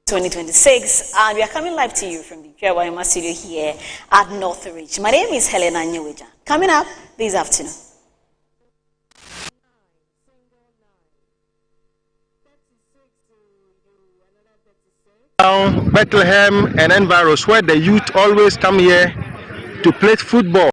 2026, and we are coming live to you from the Jewayama studio here at Northridge. My name is Helena Nyeweja. Coming up this afternoon. Bethlehem and environs, where the youth always come here to play football.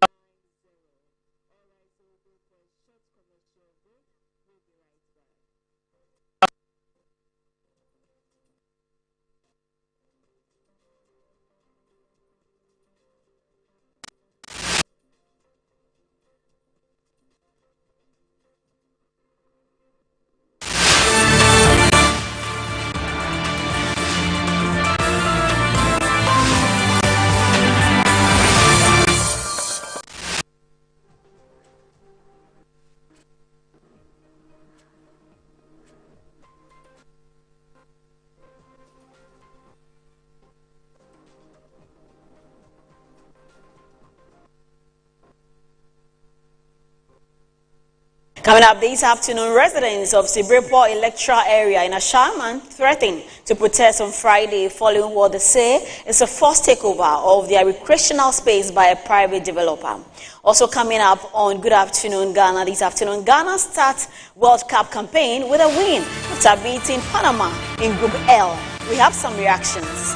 Coming up this afternoon, residents of Sibreport electoral area in Ashaman threatened to protest on Friday following what they say is a forced takeover of their recreational space by a private developer. Also coming up on Good Afternoon Ghana this afternoon, Ghana starts World Cup campaign with a win after beating Panama in Group L. We have some reactions.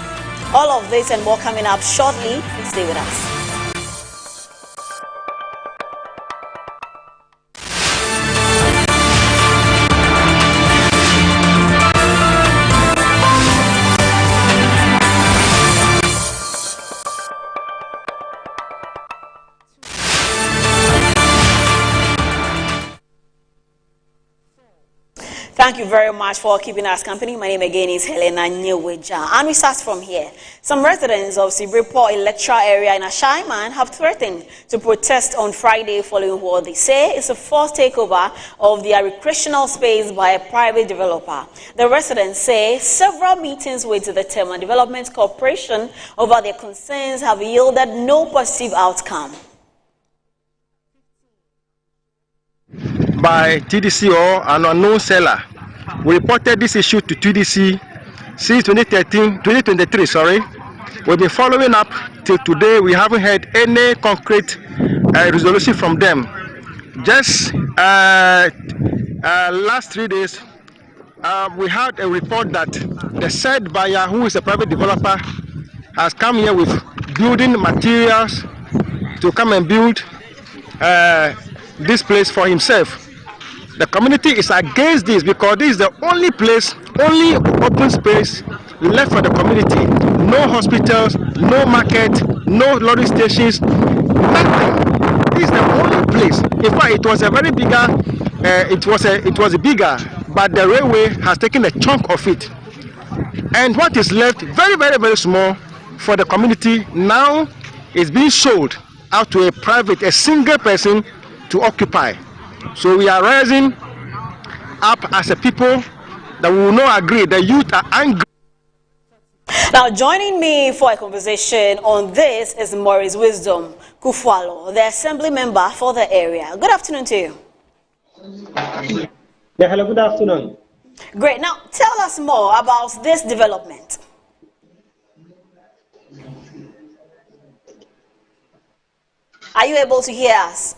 All of this and more coming up shortly. Please stay with us. Thank you very much for keeping us company. My name again is Helena Nyeweja. And we start from here. Some residents of Sibreport electoral area in Ashaiman have threatened to protest on Friday following what they say is a forced takeover of their recreational space by a private developer. The residents say several meetings with the Tema Development Corporation over their concerns have yielded no positive outcome. By TDC or an unknown seller. We reported this issue to TDC since 2023, sorry. We've been following up till today. We haven't had any concrete resolution from them. Just last 3 days, we had a report that the said buyer, who is a private developer, has come here with building materials to come and build this place for himself. The community is against this because this is the only place, only open space left for the community. No hospitals, no market, no lorry stations, nothing. This is the only place. In fact, it was a very bigger, it was bigger, but the railway has taken a chunk of it. And what is left, very, very, very small for the community, now is being sold out to a single person to occupy. So we are rising up as a people that we will not agree. The youth are angry. Now, joining me for a conversation on this is Maurice Wisdom Kufwalo, the assembly member for the area. Good afternoon to you. Yeah, hello, good afternoon. Great. Now, tell us more about this development. Are you able to hear us?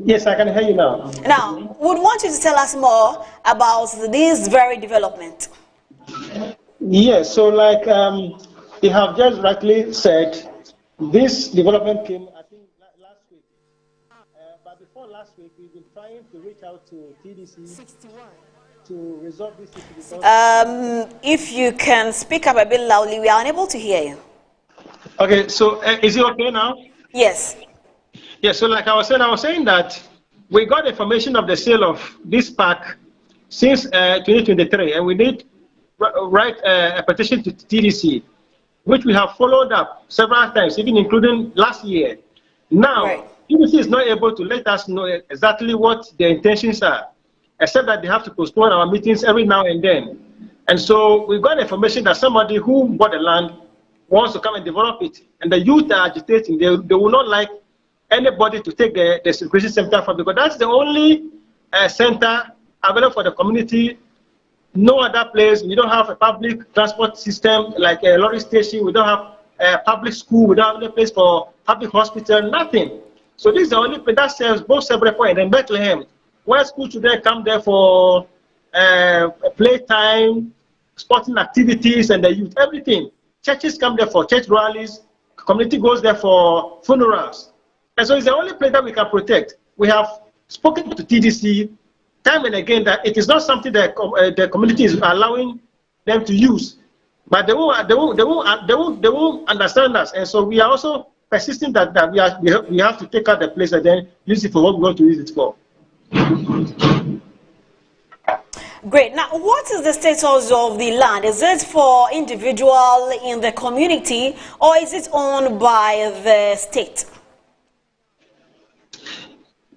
Yes, I can hear you now. Now, would want you to tell us more about this very development. Yes, so like you have just rightly said, this development came, I think, last week. But before last week, we've been trying to reach out to TDC to resolve this issue. If you can speak up a bit loudly, we are unable to hear you. Okay, so is it okay now? Yes. Yeah, so like I was saying that we got information of the sale of this park since 2023, and we did write a petition to TDC, which we have followed up several times, even including last year. Now, TDC is not able to let us know exactly what their intentions are, except that they have to postpone our meetings every now and then. And so we got information that somebody who bought the land wants to come and develop it. And the youth are agitating. They will not like anybody to take the recreation center from, because that's the only center available for the community. No other place. We don't have a public transport system like a lorry station. We don't have a public school. We don't have a place for public hospital. Nothing. So this is the only place that serves both Sebrepo and then Bethlehem, where school children come there for playtime, sporting activities, and the youth, everything. Churches come there for church rallies. Community goes there for funerals. And so it's the only place that we can protect. We have spoken to TDC time and again that it is not something that the community is allowing them to use, but they won't understand us, and so we are also persisting that we have to take out the place and then use it for what we want to use it for. Great. Now, what is the status of the land? Is it for individual in the community, or is it owned by the state?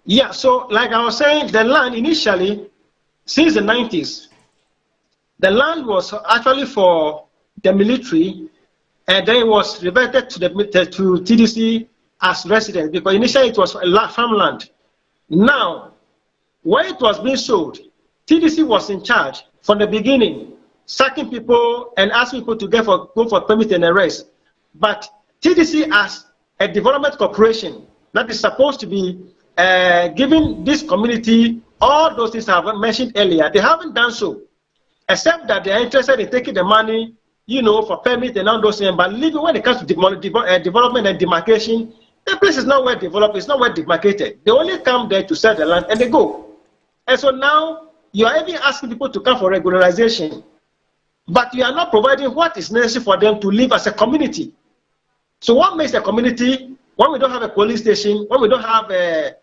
Yeah, so like I was saying, the land initially, since the 90s, the land was actually for the military, and then it was reverted to TDC as residence, because initially it was farmland. Now, when it was being sold, TDC was in charge from the beginning, sacking people and asking people to go for permit and arrest. But TDC, as a development corporation that is supposed to be giving this community all those things I have mentioned earlier, they haven't done so, except that they are interested in taking the money, for permit and all those things. But when it comes to development and demarcation, the place is not well developed, it's not well demarcated. They only come there to sell the land and they go. And so now you are even asking people to come for regularization, but you are not providing what is necessary for them to live as a community. So what makes a community when we don't have a police station, when we don't have a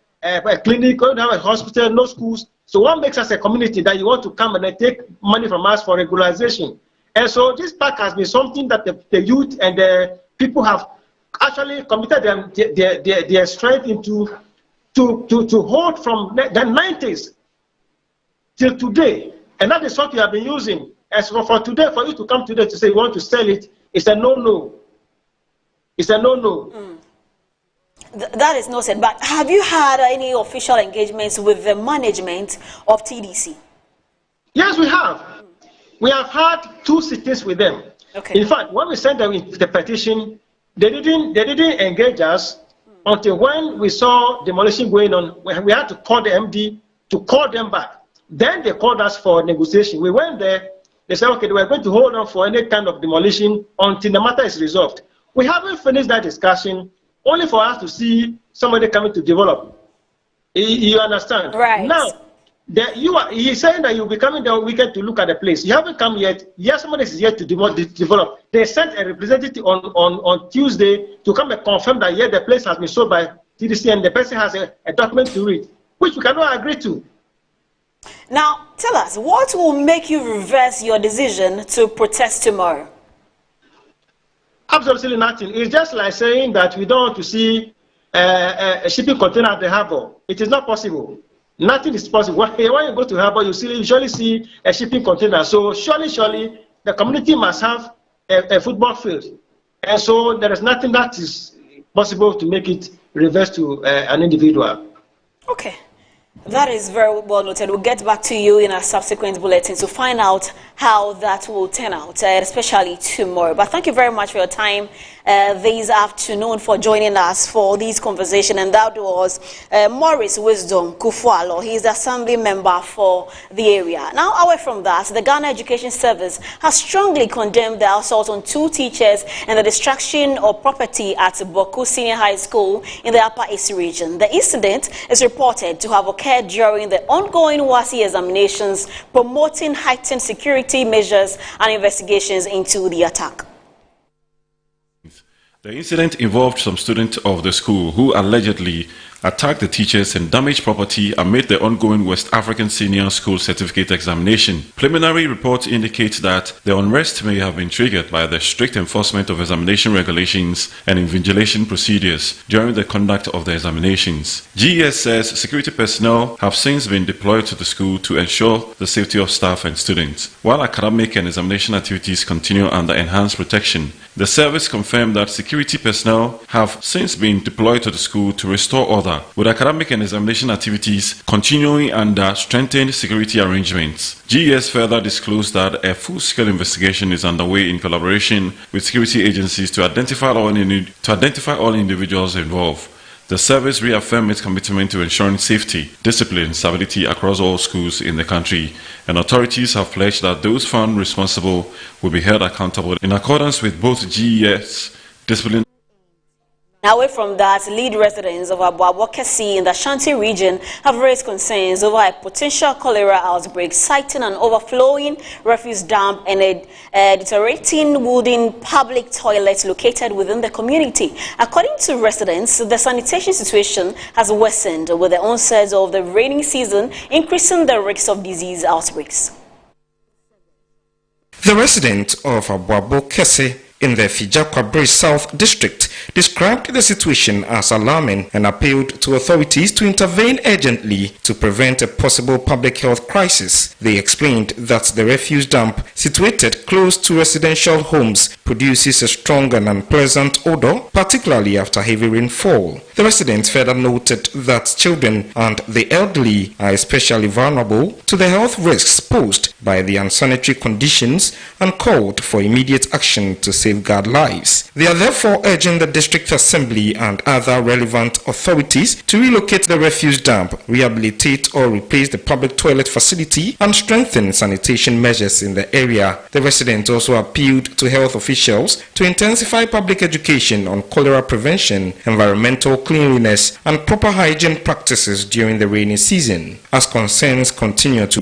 clinic, when we don't have a hospital, no schools? So what makes us a community that you want to come and then take money from us for regularization? And so this park has been something that the youth and the people have actually committed their strength into to hold from the 90s till today. And that is what we have been using. As for today, for you to come today to say you want to sell it, it's a no-no. It's a no-no. That is no said. But have you had any official engagements with the management of TDC? Yes, we have. We have had 2 sittings with them. Okay. In fact, when we sent them the petition, they didn't engage us until when we saw demolition going on. We had to call the MD to call them back. Then they called us for negotiation. We went there. They said, okay, we're going to hold on for any kind of demolition until the matter is resolved. We haven't finished that discussion, only for us to see somebody coming to develop. You understand? Right. Now, he's saying that you'll be coming the weekend to look at the place. You haven't come yet. Yes, somebody is yet to develop. They sent a representative on Tuesday to come and confirm that, yeah, the place has been sold by TDC and the person has a document to read, which we cannot agree to. Now, tell us, what will make you reverse your decision to protest tomorrow? Absolutely nothing. It's just like saying that we don't want to see a shipping container at the harbor. It is not possible. Nothing is possible. When you go to harbor, you usually see a shipping container. So surely, the community must have a football field. And so there is nothing that is possible to make it reverse to an individual. Okay. That is very well noted. We'll get back to you in a subsequent bulletin to find out how that will turn out, especially tomorrow. But thank you very much for your time this afternoon for joining us for this conversation. And that was Maurice Wisdom Kufualo. He is the assembly member for the area. Now, away from that, the Ghana Education Service has strongly condemned the assault on 2 teachers and the destruction of property at Boku Senior High School in the Upper East region. The incident is reported to have occurred during the ongoing WASSCE examinations, promoting heightened security measures and investigations into the attack. The incident involved some students of the school who allegedly attacked the teachers and damaged property amid the ongoing West African Senior School Certificate examination. Preliminary reports indicate that the unrest may have been triggered by the strict enforcement of examination regulations and invigilation procedures during the conduct of the examinations. GES says security personnel have since been deployed to the school to ensure the safety of staff and students, while academic and examination activities continue under enhanced protection. The service confirmed that security personnel have since been deployed to the school to restore order, with academic and examination activities continuing under strengthened security arrangements. GES further disclosed that a full-scale investigation is underway in collaboration with security agencies to identify all individuals involved. The service reaffirmed its commitment to ensuring safety, discipline, and stability across all schools in the country, and authorities have pledged that those found responsible will be held accountable in accordance with both GES discipline. Now, away from that, lead residents of Aboabo Kese in the Ashanti region have raised concerns over a potential cholera outbreak, citing an overflowing refuse dump and a deteriorating wooden public toilet located within the community. According to residents, the sanitation situation has worsened with the onset of the rainy season, increasing the risk of disease outbreaks. The resident of Aboabo Kese in the Fijakwa South District described the situation as alarming and appealed to authorities to intervene urgently to prevent a possible public health crisis. They explained that the refuse dump situated close to residential homes produces a strong and unpleasant odor, particularly after heavy rainfall. The residents further noted that children and the elderly are especially vulnerable to the health risks posed by the unsanitary conditions and called for immediate action to safeguard lives. They are therefore urging the District Assembly and other relevant authorities to relocate the refuse dump, rehabilitate or replace the public toilet facility, and strengthen sanitation measures in the area. The residents also appealed to health officials to intensify public education on cholera prevention, environmental cleanliness, and proper hygiene practices during the rainy season, as concerns continue to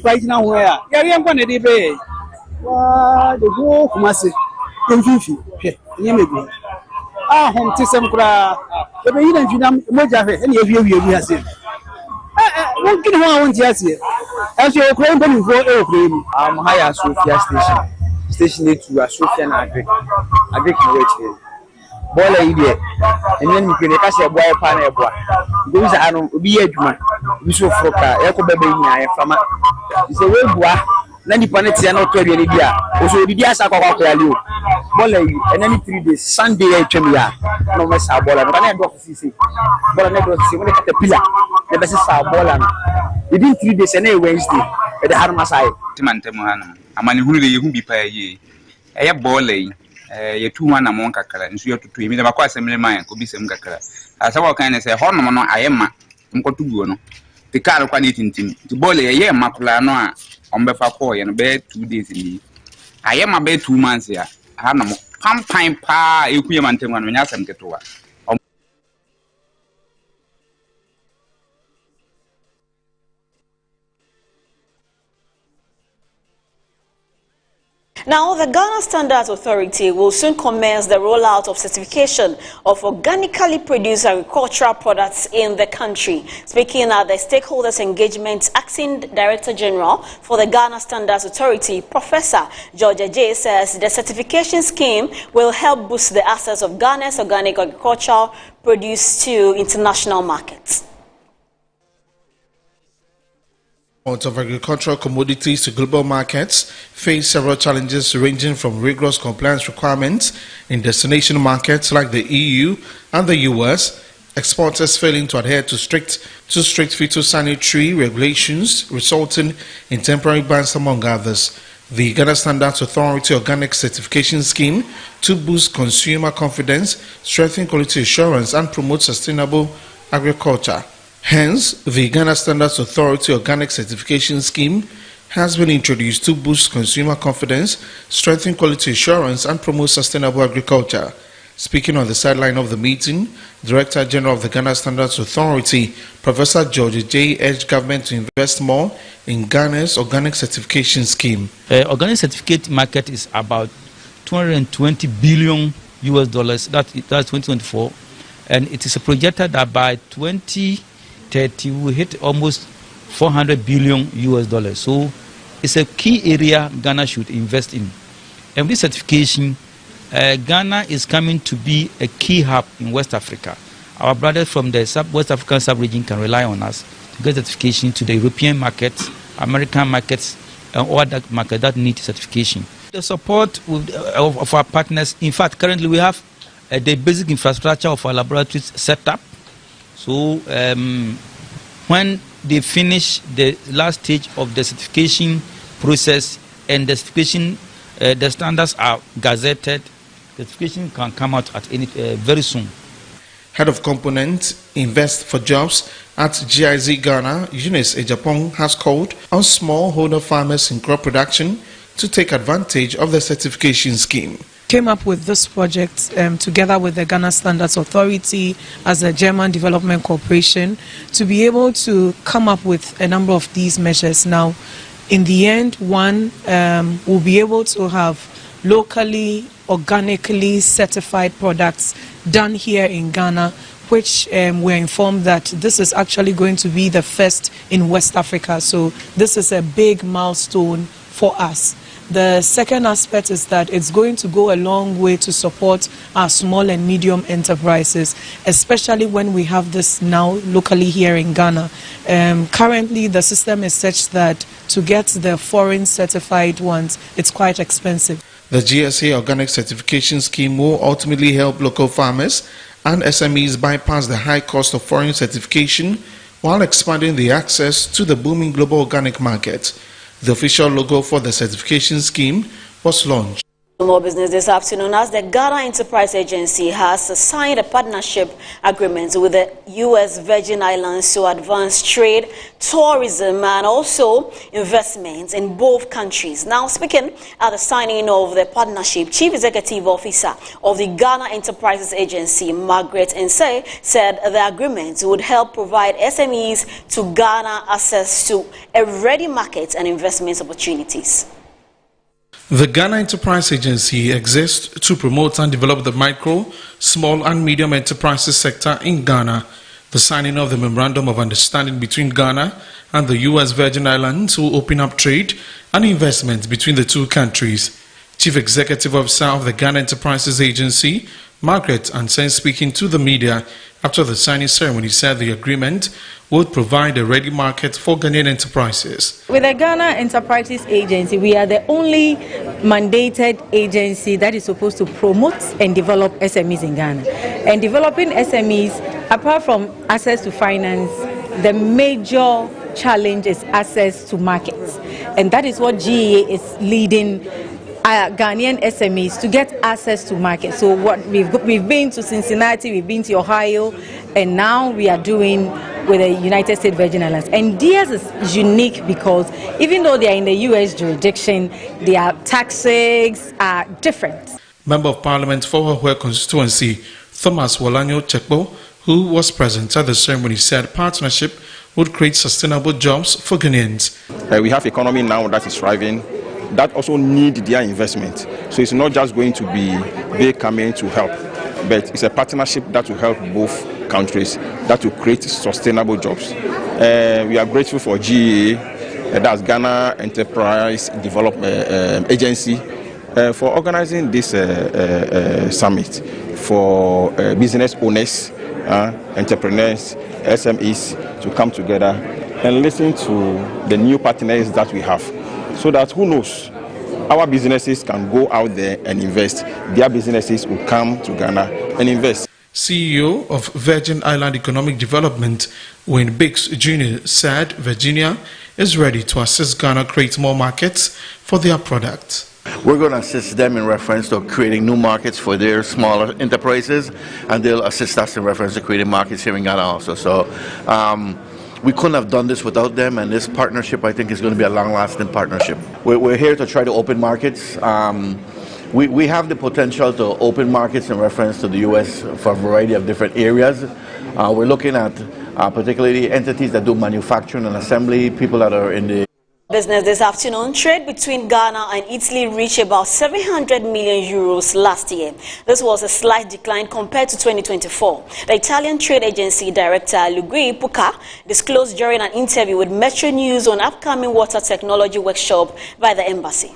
home tisem kura ebe yi na njuna moja hwe ene ewie ase won kini ho awon ti ase aso okro mbo ni fo e okro ni higher Sofia station 2 Sofia na agric work bola yi de ene ni kene ka se boy pa na eboa go za anu obi ye adwuma bi so froka e ko bebe nya e fama se we bua na ni paneti na to awie ni bia o so obi asa kwa ali o bola yi ene 3 days Sunday e twem ya no me sa bola na do sisi bola na do sisi mo ka pila na be sa bola na within 3 days na Wednesday e de har masai timante mo hanam amani hunu de yehu bi pa ye e bola yi ye tu wana mo kakara nsu ye tutu mi de bakwa asemle man ko bi sem kakara asawo kan ne se hono no ayema nkotu guo no te kar kwa ni tintim ti bola ye makula no a ombefa ko ye no be 2 days ni ayema be 2 months ya hanam campaign pa ekuye mantemwa no nya asem ketowa. Now, the Ghana Standards Authority will soon commence the rollout of certification of organically produced agricultural products in the country. Speaking at the Stakeholders Engagement Acting Director General for the Ghana Standards Authority, Professor George J. says the certification scheme will help boost the access of Ghana's organic agricultural produce to international markets. Of agricultural commodities to global markets face several challenges ranging from rigorous compliance requirements in destination markets like the EU and the US, exporters failing to adhere to strict phytosanitary regulations resulting in temporary bans among others. The Ghana Standards Authority Organic Certification Scheme to boost consumer confidence, strengthen quality assurance and promote sustainable agriculture. Hence, the Ghana Standards Authority Organic Certification Scheme has been introduced to boost consumer confidence, strengthen quality assurance, and promote sustainable agriculture. Speaking on the sideline of the meeting, Director General of the Ghana Standards Authority, Professor George J. urged government to invest more in Ghana's organic certification scheme. Organic certificate market is about $220 billion US. That's 2024, and it is projected that by 2030 2030, we will hit almost 400 billion US dollars. So it's a key area Ghana should invest in. And with certification, Ghana is coming to be a key hub in West Africa. Our brothers from the West African sub-region can rely on us to get certification to the European markets, American markets, and all that market that need certification. The support of our partners, in fact, currently we have the basic infrastructure of our laboratories set up. So when they finish the last stage of the certification process and the certification, the standards are gazetted, the certification can come out at any very soon. Head of Component Invest for Jobs at GIZ Ghana, Eunice Ejapong, has called on smallholder farmers in crop production to take advantage of the certification scheme. Came up with this project together with the Ghana Standards Authority as a German Development Corporation to be able to come up with a number of these measures. Now, in the end, one will be able to have locally, organically certified products done here in Ghana, which we're informed that this is actually going to be the first in West Africa. So this is a big milestone for us. The second aspect is that it's going to go a long way to support our small and medium enterprises, especially when we have this now locally here in Ghana. Currently, the system is such that to get the foreign certified ones, it's quite expensive. The GSA Organic Certification Scheme will ultimately help local farmers and SMEs bypass the high cost of foreign certification while expanding the access to the booming global organic market. The official logo for the certification scheme was launched. More business this afternoon as the Ghana Enterprise Agency has signed a partnership agreement with the U.S. Virgin Islands to advance trade, tourism and also investments in both countries. Now speaking at the signing of the partnership, Chief Executive Officer of the Ghana Enterprises Agency, Margaret Nsay, said the agreement would help provide SMEs to Ghana access to a ready market and investment opportunities. The Ghana Enterprise Agency exists to promote and develop the micro, small and medium enterprises sector in Ghana. The signing of the Memorandum of Understanding between Ghana and the U.S. Virgin Islands will open up trade and investment between the two countries. Chief Executive Officer of the Ghana Enterprises Agency, Margaret Nsay, speaking to the media after the signing ceremony, said the agreement would provide a ready market for Ghanaian enterprises. With the Ghana Enterprises Agency, we are the only mandated agency that is supposed to promote and develop SMEs in Ghana. And developing SMEs, apart from access to finance, the major challenge is access to markets. And that is what GEA is leading Ghanaian SMEs to get access to markets. So what we've been to Cincinnati, we've been to Ohio, and now we are doing with the United States Virgin Islands. And theirs is unique because even though they are in the U.S. jurisdiction, their taxes are different. Member of Parliament for Ahweh constituency, Thomas Wolanyo Chekbo, who was present at the ceremony, said partnership would create sustainable jobs for Ghanaians. We have economy now that is thriving, that also need their investment. So it's not just going to be they coming to help, but it's a partnership that will help both countries, that will create sustainable jobs. We are grateful for GEA, that's Ghana Enterprise Development Agency, for organizing this summit for business owners, entrepreneurs, SMEs to come together and listen to the new partners that we have. So that, who knows, our businesses can go out there and invest. Their businesses will come to Ghana and invest. CEO of Virgin Island Economic Development, Wayne Biggs Jr., said Virginia is ready to assist Ghana create more markets for their products. We're going to assist them in reference to creating new markets for their smaller enterprises, and they'll assist us in reference to creating markets here in Ghana also. So we couldn't have done this without them, and this partnership, I think, is going to be a long-lasting partnership. We're here to try to open markets. We have the potential to open markets in reference to the U.S. for a variety of different areas. We're looking at particularly entities that do manufacturing and assembly, people that are in the Business this afternoon, trade between Ghana and Italy reached about 700 million euros last year. This was a slight decline compared to 2024. The Italian trade agency director Luigi Pucca disclosed during an interview with Metro News on upcoming water technology workshop by the embassy.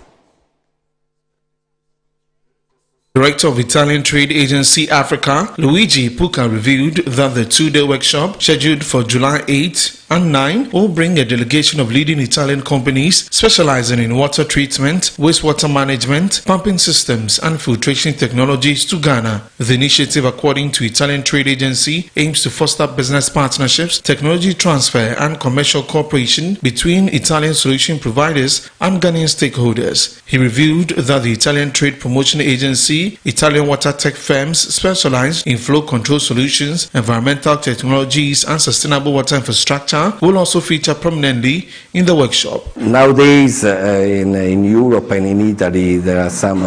Director of Italian Trade Agency Africa, Luigi Pucca, revealed that the two-day workshop, scheduled for July 8 and 9, will bring a delegation of leading Italian companies specializing in water treatment, wastewater management, pumping systems, and filtration technologies to Ghana. The initiative, according to Italian Trade Agency, aims to foster business partnerships, technology transfer, and commercial cooperation between Italian solution providers and Ghanaian stakeholders. He revealed that the Italian Trade Promotion Agency, Italian water tech firms specialized in flow control solutions, environmental technologies, and sustainable water infrastructure will also feature prominently in the workshop. Nowadays, in Europe and in Italy, there are some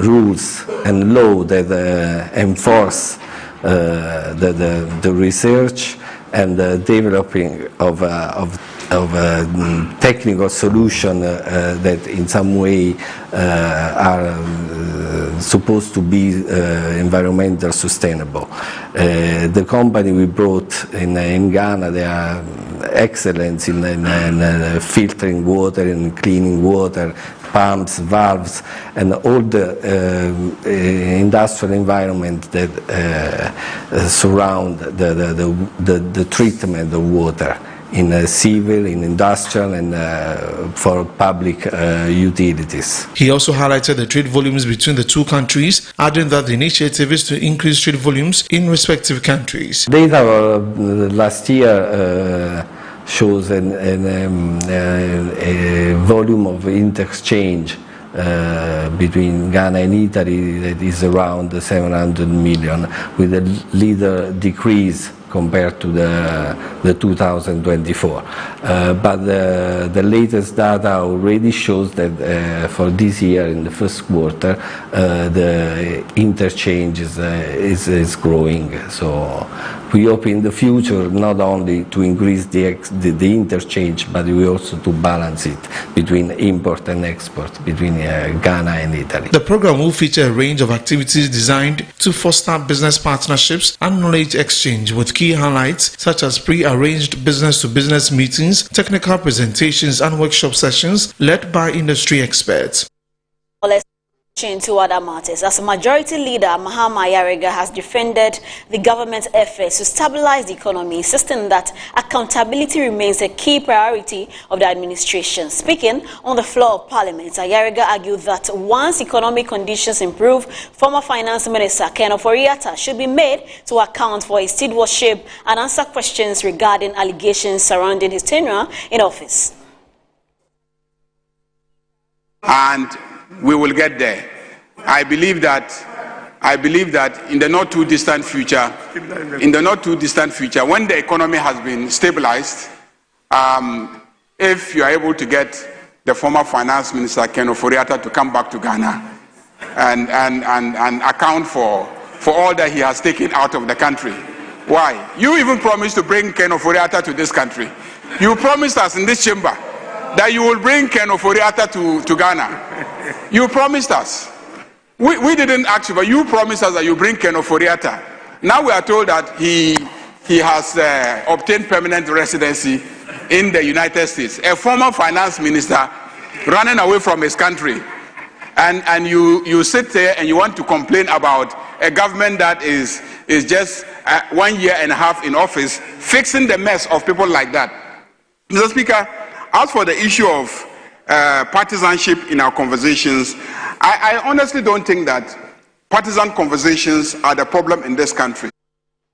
rules and law that enforce the research and the developing of technical solution that in some way are supposed to be environmental sustainable. The company we brought in Ghana, they are excellent in filtering water and cleaning water, pumps, valves, and all the industrial environment that surround the treatment of water in civil, in industrial, and for public utilities. He also highlighted the trade volumes between the two countries, adding that the initiative is to increase trade volumes in respective countries. Data last year shows a volume of interchange between Ghana and Italy that is around 700 million, with a little decrease compared to the 2024. But the latest data already shows that for this year, in the first quarter, the interchange is growing. So we hope in the future not only to increase the interchange, but we also to balance it between import and export between Ghana and Italy. The program will feature a range of activities designed to foster business partnerships and knowledge exchange, with key highlights such as pre-arranged business-to-business meetings, technical presentations, and workshop sessions led by industry experts. To other matters, as Majority Leader Mahama Ayariga has defended the government's efforts to stabilize the economy, insisting that accountability remains a key priority of the administration. Speaking on the floor of Parliament, Ayariga argued that once economic conditions improve, former Finance Minister Ken Ofori-Atta should be made to account for his stewardship and answer questions regarding allegations surrounding his tenure in office. And we will get there. I believe that in the not too distant future, when the economy has been stabilized, if you are able to get the former Finance Minister Ken Ofori-Atta to come back to Ghana and account for all that he has taken out of the country. Why? You even promised to bring Ken Ofori-Atta to this country. You promised us in this chamber that you will bring Ken Ofori-Atta to Ghana. You promised us. We didn't ask you, but you promised us that you bring Ken Ofori-Atta. Now we are told that he has obtained permanent residency in the United States. A former finance minister running away from his country. And you sit there and you want to complain about a government that is just 1 year and a half in office, fixing the mess of people like that. Mr. Speaker, as for the issue of partisanship in our conversations, I honestly don't think that partisan conversations are the problem in this country.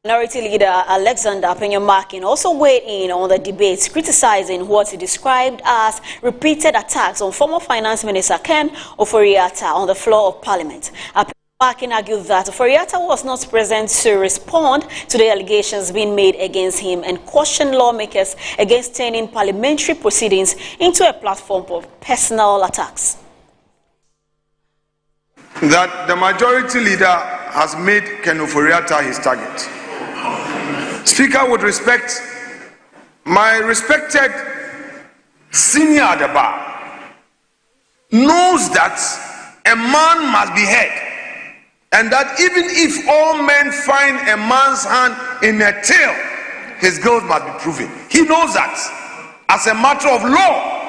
Minority Leader Alexander Penyamakin also weighed in on the debates, criticizing what he described as repeated attacks on former Finance Minister Ken Ofori-Atta on the floor of Parliament. Penyamakin argued that Ofori-Atta was not present to respond to the allegations being made against him and cautioned lawmakers against turning parliamentary proceedings into a platform for personal attacks. That the Majority Leader has made Ken Ofori-Atta his target. Speaker, with respect, my respected senior at the bar, knows that a man must be heard, and that even if all men find a man's hand in a tail, his guilt must be proven. He knows that as a matter of law.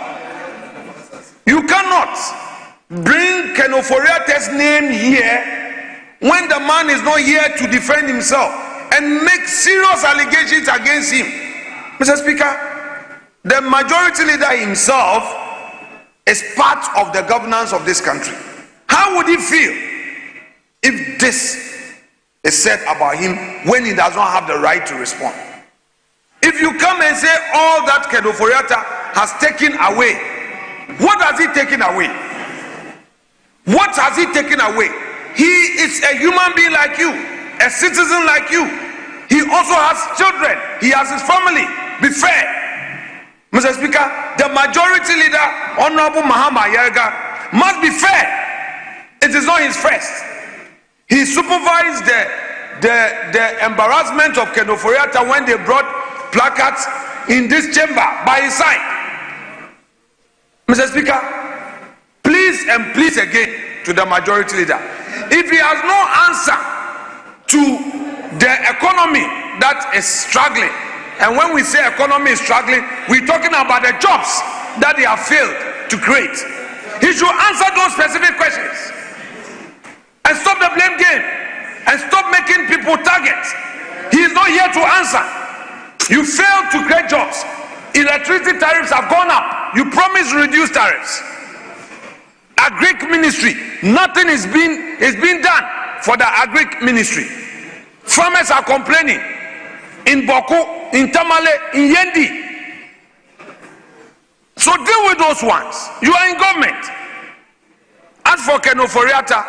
You cannot bring Ken Ofori-Atta's name here when the man is not here to defend himself and make serious allegations against him. Mr. Speaker, the majority leader himself is part of the governance of this country. How would he feel if this is said about him when he does not have the right to respond? If you come and say all that Ken Ofori-Atta has taken away, what has he taken away? What has he taken away? He is a human being like you, a citizen like you. He also has children. He has his family. Be fair. Mr. Speaker, the majority leader, Honorable Mahama Yerga, must be fair. It is not his first. He supervised the embarrassment of Ken Ofori-Atta when they brought placards in this chamber by his side. Mr. Speaker, please and please again to the majority leader, if he has no answer to the economy that is struggling, and when we say economy is struggling, we're talking about the jobs that they have failed to create, he should answer those specific questions and stop the blame game and stop making people targets. He is not here to answer. You failed to create jobs. Electricity tariffs have gone up. You promised to reduce tariffs. Agric ministry, nothing is being done for the agric ministry. Farmers are complaining in Boku, in Tamale, in Yendi. So deal with those ones. You are in government. As for Ken Ofori-Atta,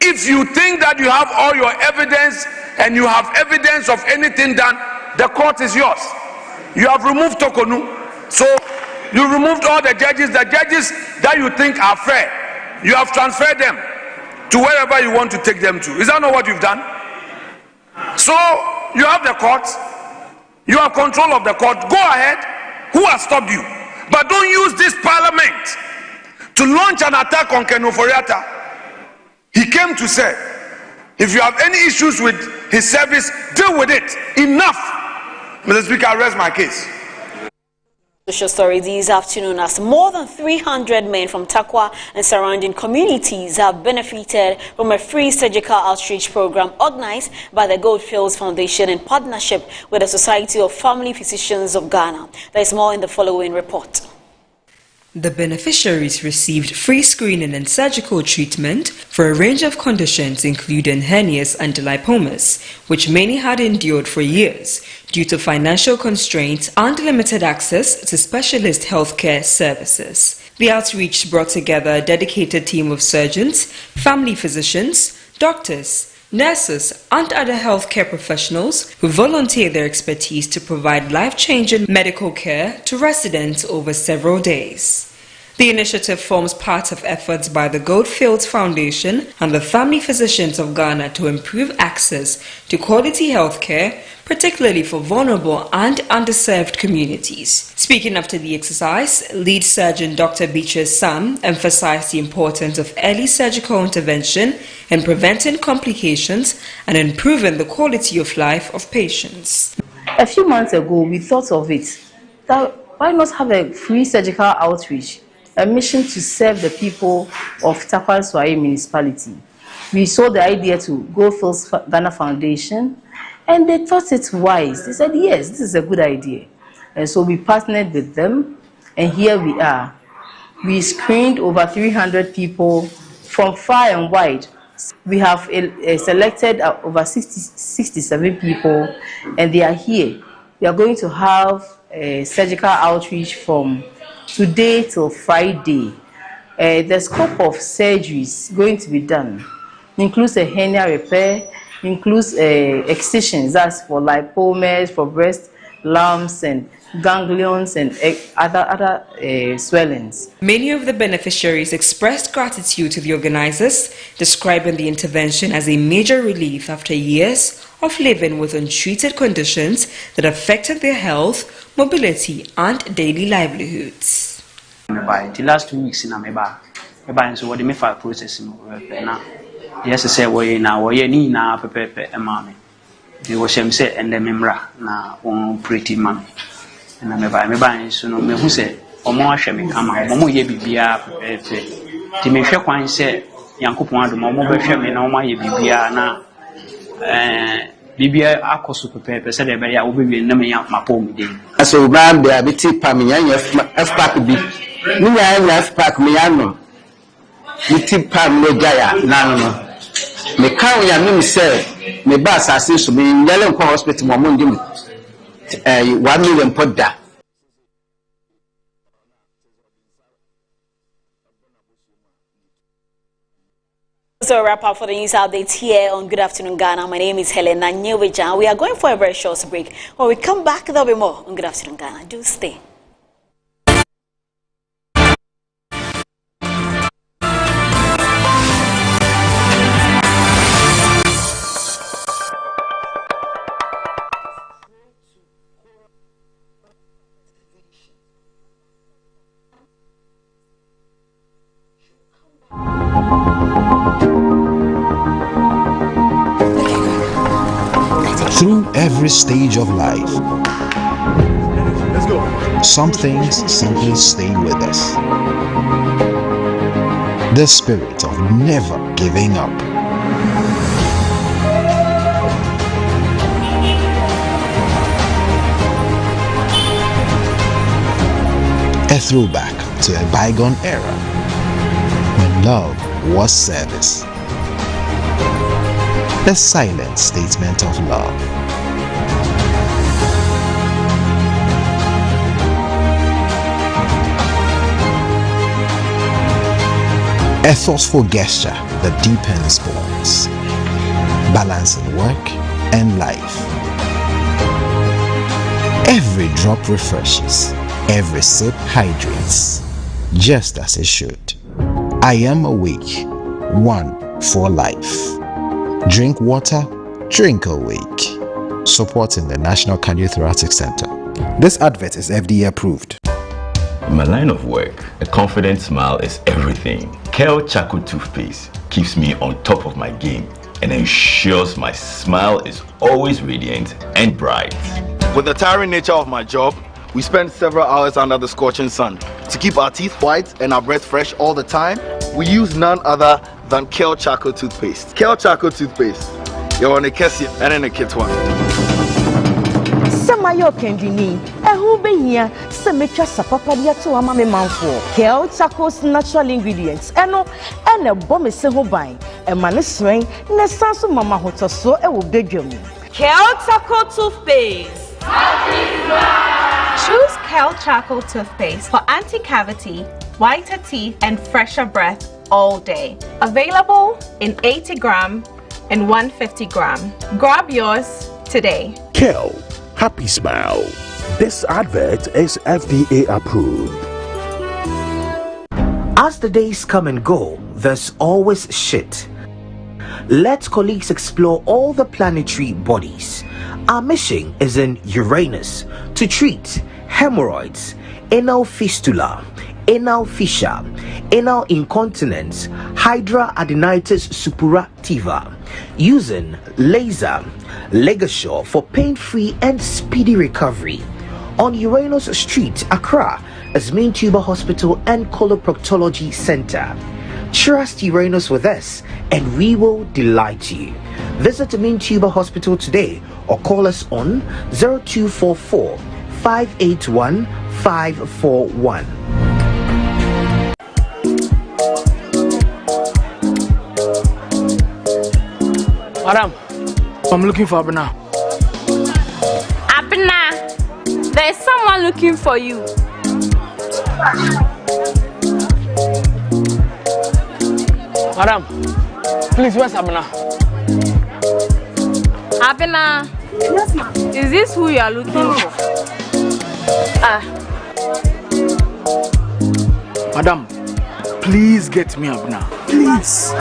if you think that you have all your evidence and you have evidence of anything done, the court is yours. You have removed Tokonu, so you removed all the judges that you think are fair. You have transferred them to wherever you want to take them to. Is that not what you've done? So you have the court, you have control of the court. Go ahead. Who has stopped you? But don't use this parliament to launch an attack on Ken Ofori-Atta. He came to say, if you have any issues with his service, deal with it. Enough. Mr. Speaker, I rest my case. Social story this afternoon, as more than 300 men from Tarkwa and surrounding communities have benefited from a free surgical outreach program organized by the Goldfields Foundation in partnership with the Society of Family Physicians of Ghana. There is more in the following report. The beneficiaries received free screening and surgical treatment for a range of conditions including hernias and lipomas, which many had endured for years due to financial constraints and limited access to specialist healthcare services. The outreach brought together a dedicated team of surgeons, family physicians, doctors, nurses and other healthcare professionals who volunteered their expertise to provide life-changing medical care to residents over several days. The initiative forms part of efforts by the Goldfields Foundation and the Family Physicians of Ghana to improve access to quality healthcare, particularly for vulnerable and underserved communities. Speaking after the exercise, lead surgeon Dr. Beatrice Sam emphasized the importance of early surgical intervention in preventing complications and improving the quality of life of patients. A few months ago, we thought of it. That why not have a free surgical outreach, a mission to serve the people of Tarkwa and Swahili municipality. We sold the idea to Goldfields Ghana Foundation, and they thought it wise. They said, yes, this is a good idea. And so we partnered with them, and here we are. We screened over 300 people from far and wide. We have selected over 67 people, and they are here. We are going to have a surgical outreach from today till Friday. The scope of surgeries going to be done includes a hernia repair, includes excisions, that's for lipomas, for breast lumps and ganglions, and other swellings. Many of the beneficiaries expressed gratitude to the organizers, describing the intervention as a major relief after years of living with untreated conditions that affected their health, mobility, and daily livelihoods. The last 2 weeks in Ameba, so what the file processing now. Yes, I say, we now, we need now, prepare a mammy. They were say, and the memra now, on pretty mammy. And I'm buying so no, who said, or more shaming, Momo ye be up, to make sure one said, Yanko Pond, Momo Shaming, no more ye be now. Bibia ako super paper said that I will be naming out my poem. So, ma'am, they are betting Pamian, F pack be. Me, I have pack Miano. Me tip Pam no Gaya, no. Me can't ya me say, me bass as this to be in Yellow Hospital, Mamundi. 1 million per day. So wrap up for the news updates here on Good Afternoon Ghana. My name is Helena Nyeweja. We are going for a very short break. When we come back, there'll be more on Good Afternoon Ghana. Do stay. Through every stage of life, some things simply stay with us. The spirit of never giving up. A throwback to a bygone era when love was service. The silent statement of love. A thoughtful gesture that deepens bonds, balancing work and life. Every drop refreshes, every sip hydrates, just as it should. I am awake, one for life. Drink water, drink awake. Supporting the National Cardiothoracic Center. This advert is FDA approved. In my line of work, a confident smile is everything. Kel Charcoal Toothpaste keeps me on top of my game and ensures my smile is always radiant and bright. With the tiring nature of my job, we spend several hours under the scorching sun. To keep our teeth white and our breath fresh all the time, we use none other than Kel Charcoal Toothpaste. Kel Charcoal Toothpaste. You're on a Kessie and in a kit one. Samayo Kendini, a who be here, Semetra Sapapadia to a mammy man for Kel Charcoal's natural ingredients, and a bomb is so buying, a man is swing, and a sans of Mama Hoto so a will beg you. Kel Charcoal Toothpaste. Choose Kel Charcoal Toothpaste for anti-cavity, whiter teeth, and fresher breath all day. Available in 80 gram and 150 gram. Grab yours today. Kel, happy smile. This advert is FDA approved. As the days come and go, there's always shit. Let colleagues explore all the planetary bodies. Our mission is in Uranus to treat hemorrhoids, anal fistula, anal fissure, anal incontinence, hidradenitis suppurativa, using laser Legasure for pain-free and speedy recovery. On Uranus Street, Accra, is Main Tuber Hospital and Coloproctology Center. Trust Uranus with us and we will delight you. Visit Main Tuber Hospital today or call us on 0244 581 541. Madam, I'm looking for Abena. Abena, there's someone looking for you. Madam, please, where's Abena? Abena, yes, ma'am. Is this who you are looking for? Madam, please get me up now. Please.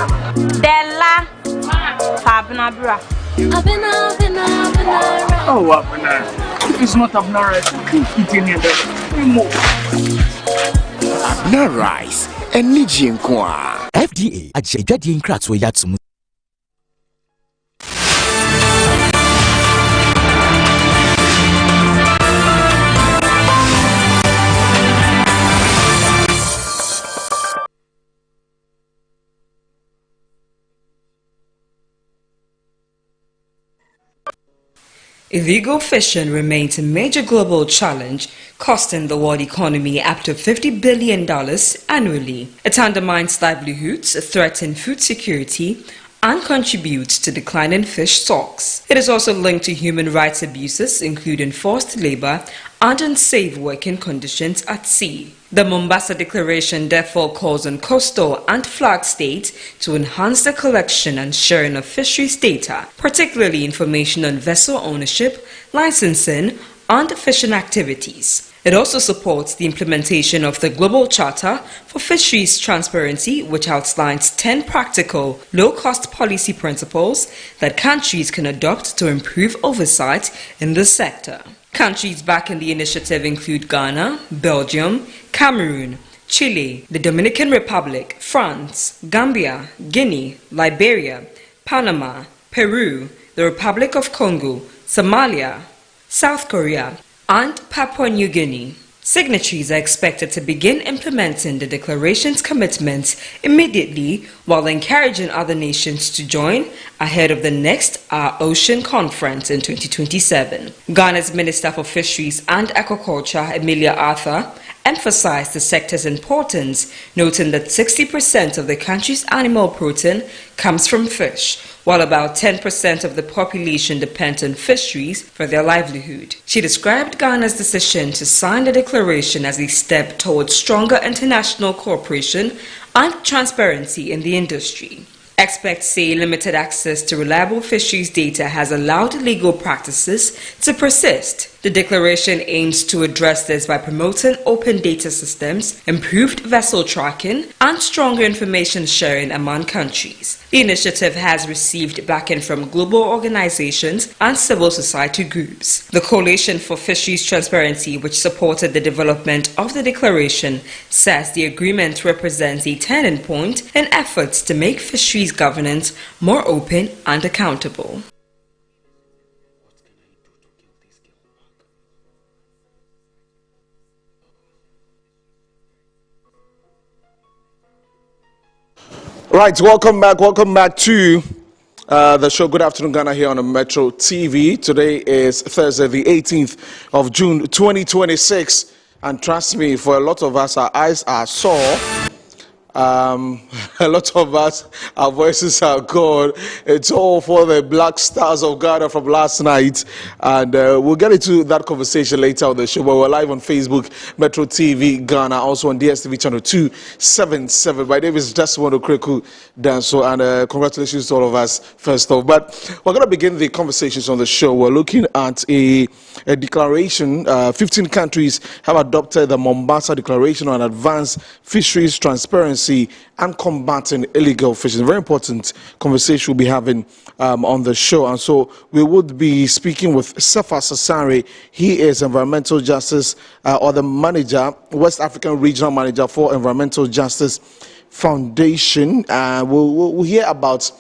Della Fabnabra. Oh, Abner. If it's not Abner rice, I can't eat any other. More. Abner rice. And Nijin Kwa. FDA. Ajayadi in Kratz way yatsum. Illegal fishing remains a major global challenge, costing the world economy up to $50 billion annually. It undermines livelihoods, threatens food security, and contributes to declining fish stocks. It is also linked to human rights abuses, including forced labor and unsafe working conditions at sea. The Mombasa Declaration therefore calls on coastal and flag states to enhance the collection and sharing of fisheries data, particularly information on vessel ownership, licensing, and fishing activities. It also supports the implementation of the Global Charter for Fisheries Transparency, which outlines 10 practical, low-cost policy principles that countries can adopt to improve oversight in this sector. Countries backing the initiative include Ghana, Belgium, Cameroon, Chile, the Dominican Republic, France, Gambia, Guinea, Liberia, Panama, Peru, the Republic of Congo, Somalia, South Korea, and Papua New Guinea. Signatories are expected to begin implementing the declaration's commitments immediately, while encouraging other nations to join ahead of the next Our Ocean Conference in 2027. Ghana's Minister for Fisheries and Aquaculture, Emilia Arthur, emphasized the sector's importance, noting that 60% of the country's animal protein comes from fish, while about 10% of the population depends on fisheries for their livelihood. She described Ghana's decision to sign the declaration as a step towards stronger international cooperation and transparency in the industry. Experts say limited access to reliable fisheries data has allowed illegal practices to persist. The declaration aims to address this by promoting open data systems, improved vessel tracking, and stronger information sharing among countries. The initiative has received backing from global organizations and civil society groups. The Coalition for Fisheries Transparency, which supported the development of the declaration, says the agreement represents a turning point in efforts to make fisheries governance more open and accountable. Right, welcome back to the show. Good afternoon, Ghana, here on Metro TV. Today is Thursday, the 18th of June, 2026. And trust me, for a lot of us, our eyes are sore. A lot of us, our voices are gone. It's all for the Black Stars of Ghana from last night. And we'll get into that conversation later on the show. But we're live on Facebook, Metro TV Ghana, also on DSTV channel 277. My name is Desmond Okreku Danso, and congratulations to all of us, first off. But we're going to begin the conversations on the show. We're looking at a declaration. 15 countries have adopted the Mombasa Declaration on Advanced Fisheries Transparency and combating illegal fishing. Very important conversation we'll be having on the show. And so we would be speaking with Sefa Sassare. He is Environmental Justice, or the manager, West African Regional Manager for Environmental Justice Foundation. We'll hear about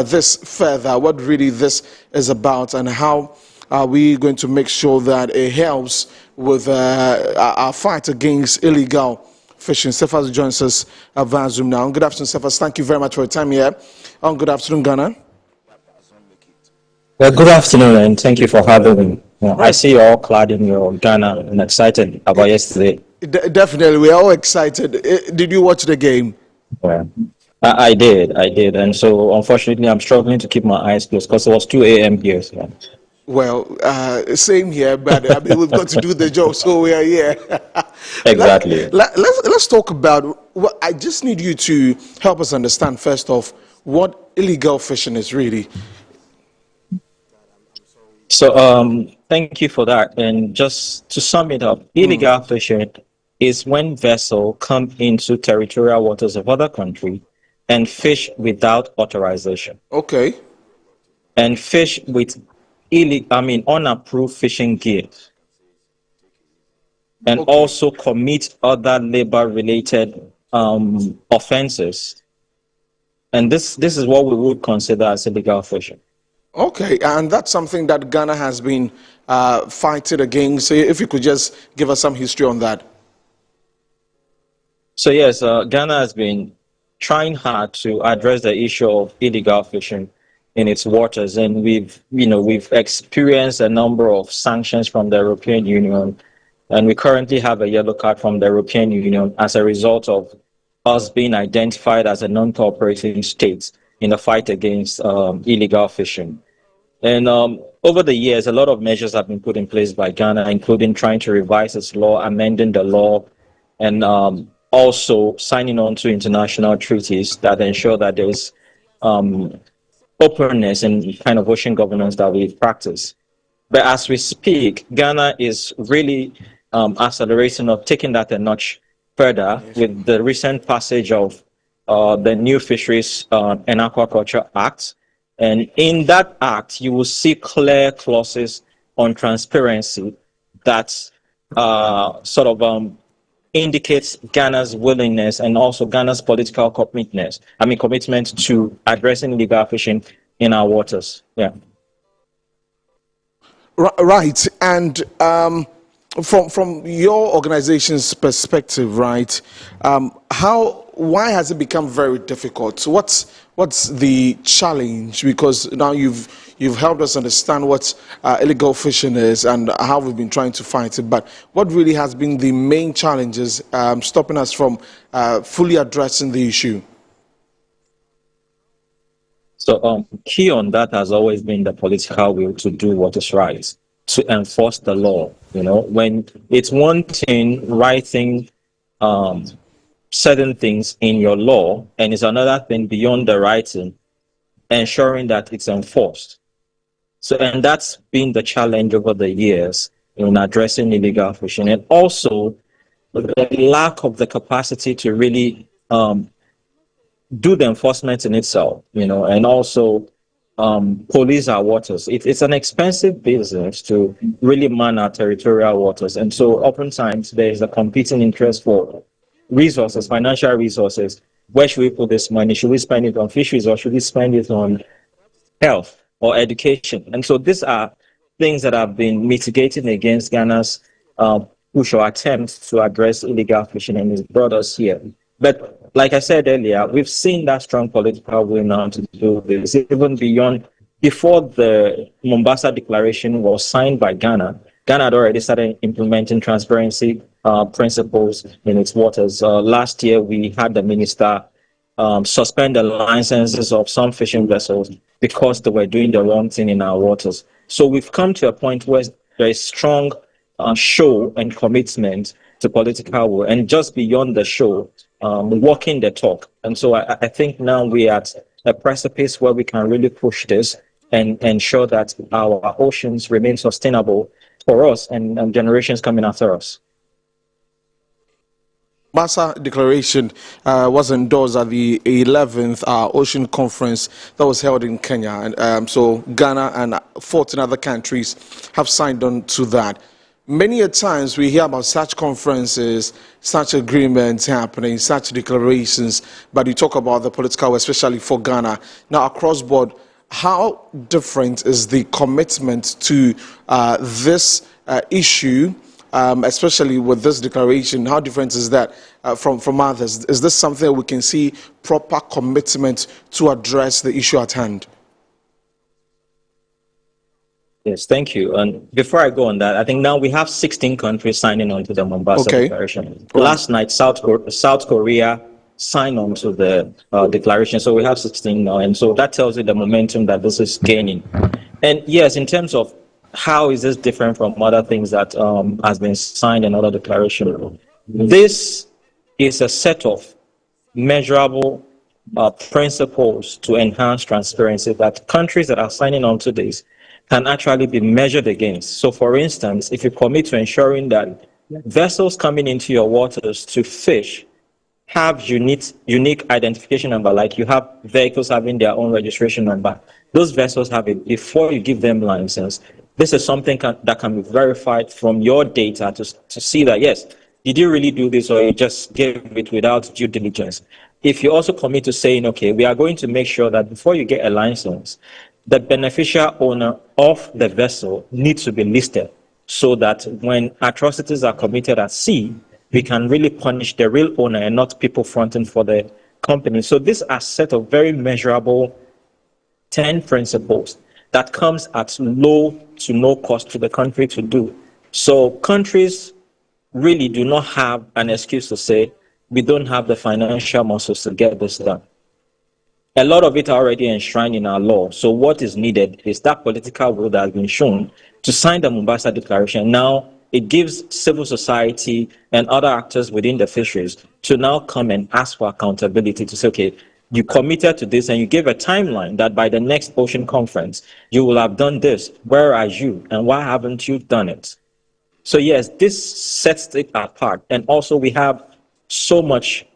this further, what really this is about, and how are we going to make sure that it helps with our fight against illegal fishing. Cephas joins us via Zoom now. Good afternoon, Cephas. Thank you very much for your time here on Good Afternoon, Ghana. Well, good afternoon, and thank you for having me. I see you all clad in your Ghana and excited about yesterday. Definitely, we are all excited. Did you watch the game? Well, I did, and so unfortunately, I'm struggling to keep my eyes closed because it was 2 a.m. here. So. Well, same here, but I mean, we've got to do the job, so we are here. Exactly. Let's talk about. I just need you to help us understand first off what illegal fishing is really. So, thank you for that. And just to sum it up, illegal fishing is when vessels come into territorial waters of other country and fish without authorization. Okay. And fish with unapproved fishing gear. And also commit other labor-related offenses. And this is what we would consider as illegal fishing. Okay, and that's something that Ghana has been fighting against. So if you could just give us some history on that. So yes, Ghana has been trying hard to address the issue of illegal fishing in its waters, and we've experienced a number of sanctions from the European Union, and we currently have a yellow card from the European Union as a result of us being identified as a non-cooperating state in the fight against illegal fishing. And over the years, a lot of measures have been put in place by Ghana, including trying to revise its law, amending the law, and also signing on to international treaties that ensure that there's openness in kind of ocean governance that we practice. But as we speak, Ghana is really accelerating of taking that a notch further with the recent passage of the new Fisheries and Aquaculture Act. And in that act, you will see clear clauses on transparency that indicates Ghana's willingness and also Ghana's political commitment to addressing illegal fishing in our waters. Yeah. Right. And from your organization's perspective, right, why has it become very difficult? What's the challenge? Because now you've helped us understand what illegal fishing is and how we've been trying to fight it. But what really has been the main challenges stopping us from fully addressing the issue? So key on that has always been the political will to do what is right, to enforce the law. When it's one thing writing certain things in your law, and it's another thing beyond the writing, ensuring that it's enforced. So, and that's been the challenge over the years in addressing illegal fishing, and also the lack of the capacity to really do the enforcement in itself, and also police our waters. It's an expensive business to really man our territorial waters, and so oftentimes there is a competing interest for resources, financial resources. Where should we put this money? Should we spend it on fisheries, or should we spend it on health or education? And so these are things that have been mitigating against Ghana's push or attempt to address illegal fishing, and it's brought us here. But like I said earlier, we've seen that strong political will now to do this, even before the Mombasa Declaration was signed by Ghana. Ghana had already started implementing transparency principles in its waters. Last year, we had the minister suspend the licenses of some fishing vessels because they were doing the wrong thing in our waters. So we've come to a point where there is strong show and commitment to political will, and just beyond the show, walking the talk. And so I think now we're at a precipice where we can really push this and ensure that our oceans remain sustainable for us and generations coming after us. Mombasa Declaration was endorsed at the 11th Ocean Conference that was held in Kenya. And so Ghana and 14 other countries have signed on to that. Many a times we hear about such conferences, such agreements happening, such declarations, but you talk about the political, especially for Ghana. Now, across board, how different is the commitment to this issue, especially with this declaration? How different is that from others? Is this something we can see proper commitment to address the issue at hand? Yes, thank you. And before I go on that, I think now we have 16 countries signing on to the Mombasa Declaration. Last night, South Korea signed on to the declaration. So we have 16 now. And so that tells you the momentum that this is gaining. And yes, in terms of how is this different from other things that has been signed in other declarations, this is a set of measurable principles to enhance transparency that countries that are signing on to this can actually be measured against. So, for instance, if you commit to ensuring that vessels coming into your waters to fish have unique identification number, like you have vehicles having their own registration number, those vessels have it before you give them license. This is something that can be verified from your data to see that, yes, did you really do this or you just gave it without due diligence? If you also commit to saying, okay, we are going to make sure that before you get a license, the beneficial owner of the vessel needs to be listed so that when atrocities are committed at sea, we can really punish the real owner and not people fronting for the company. So these are a set of very measurable 10 principles that comes at low to no cost to the country to do. So countries really do not have an excuse to say, we don't have the financial muscles to get this done. A lot of it are already enshrined in our law. So what is needed is that political will that has been shown to sign the Mombasa Declaration. Now it gives civil society and other actors within the fisheries to now come and ask for accountability to say, okay, you committed to this and you gave a timeline that by the next ocean conference, you will have done this. Where are you? And why haven't you done it? So yes, this sets it apart. And also we have so much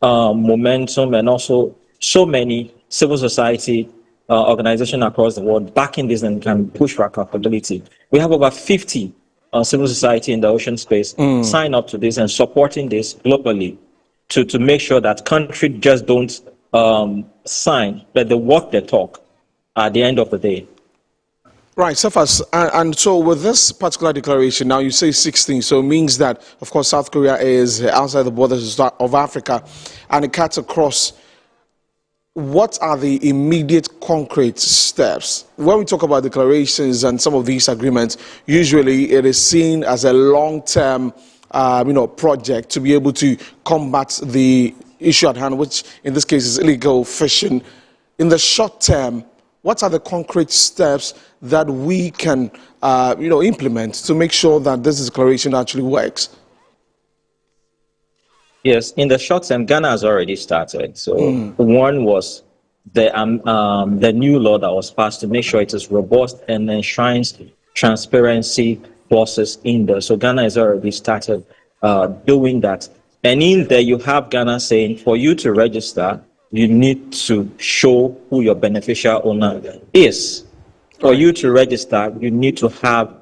momentum and also so many civil society organizations across the world backing this and can push for accountability. We have over 50 civil society in the ocean space sign up to this and supporting this globally to make sure that countries just don't sign, but they walk their talk at the end of the day. Right, Cephas, and so with this particular declaration, now you say 16, so it means that, of course, South Korea is outside the borders of Africa, and it cuts across. What are the immediate concrete steps? When we talk about declarations and some of these agreements, usually it is seen as a long-term project to be able to combat the issue at hand, which in this case is illegal fishing. In the short term, what are the concrete steps that we can implement to make sure that this declaration actually works? Yes, in the short term, Ghana has already started. So one was the new law that was passed to make sure it is robust and enshrines transparency clauses in there. So Ghana has already started doing that. And in there, you have Ghana saying, for you to register, you need to show who your beneficial owner is. For you to register, you need to have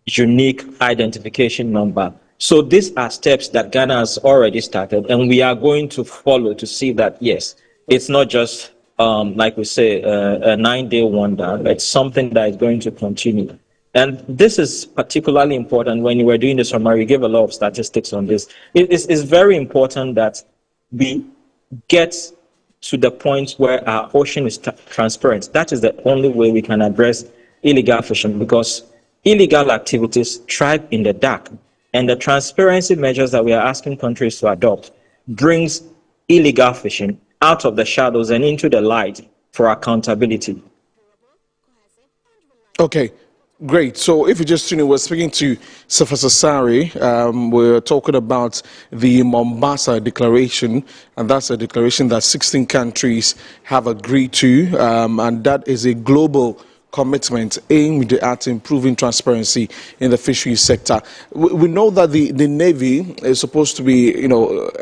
unique identification number. So these are steps that Ghana has already started, and we are going to follow to see that, yes, it's not just, like we say, a 9-day wonder, but it's something that is going to continue. And this is particularly important when you were doing the summary. You gave a lot of statistics on this. It's very important that we get to the point where our ocean is transparent. That is the only way we can address illegal fishing, because illegal activities thrive in the dark. And the transparency measures that we are asking countries to adopt brings illegal fishing out of the shadows and into the light for accountability. Okay, great. So if you just tune in, we're speaking to Cephas Asare. We're talking about the Mombasa Declaration, and that's a declaration that 16 countries have agreed to, and that is a global commitment aimed at improving transparency in the fisheries sector. We know that the Navy is supposed to be,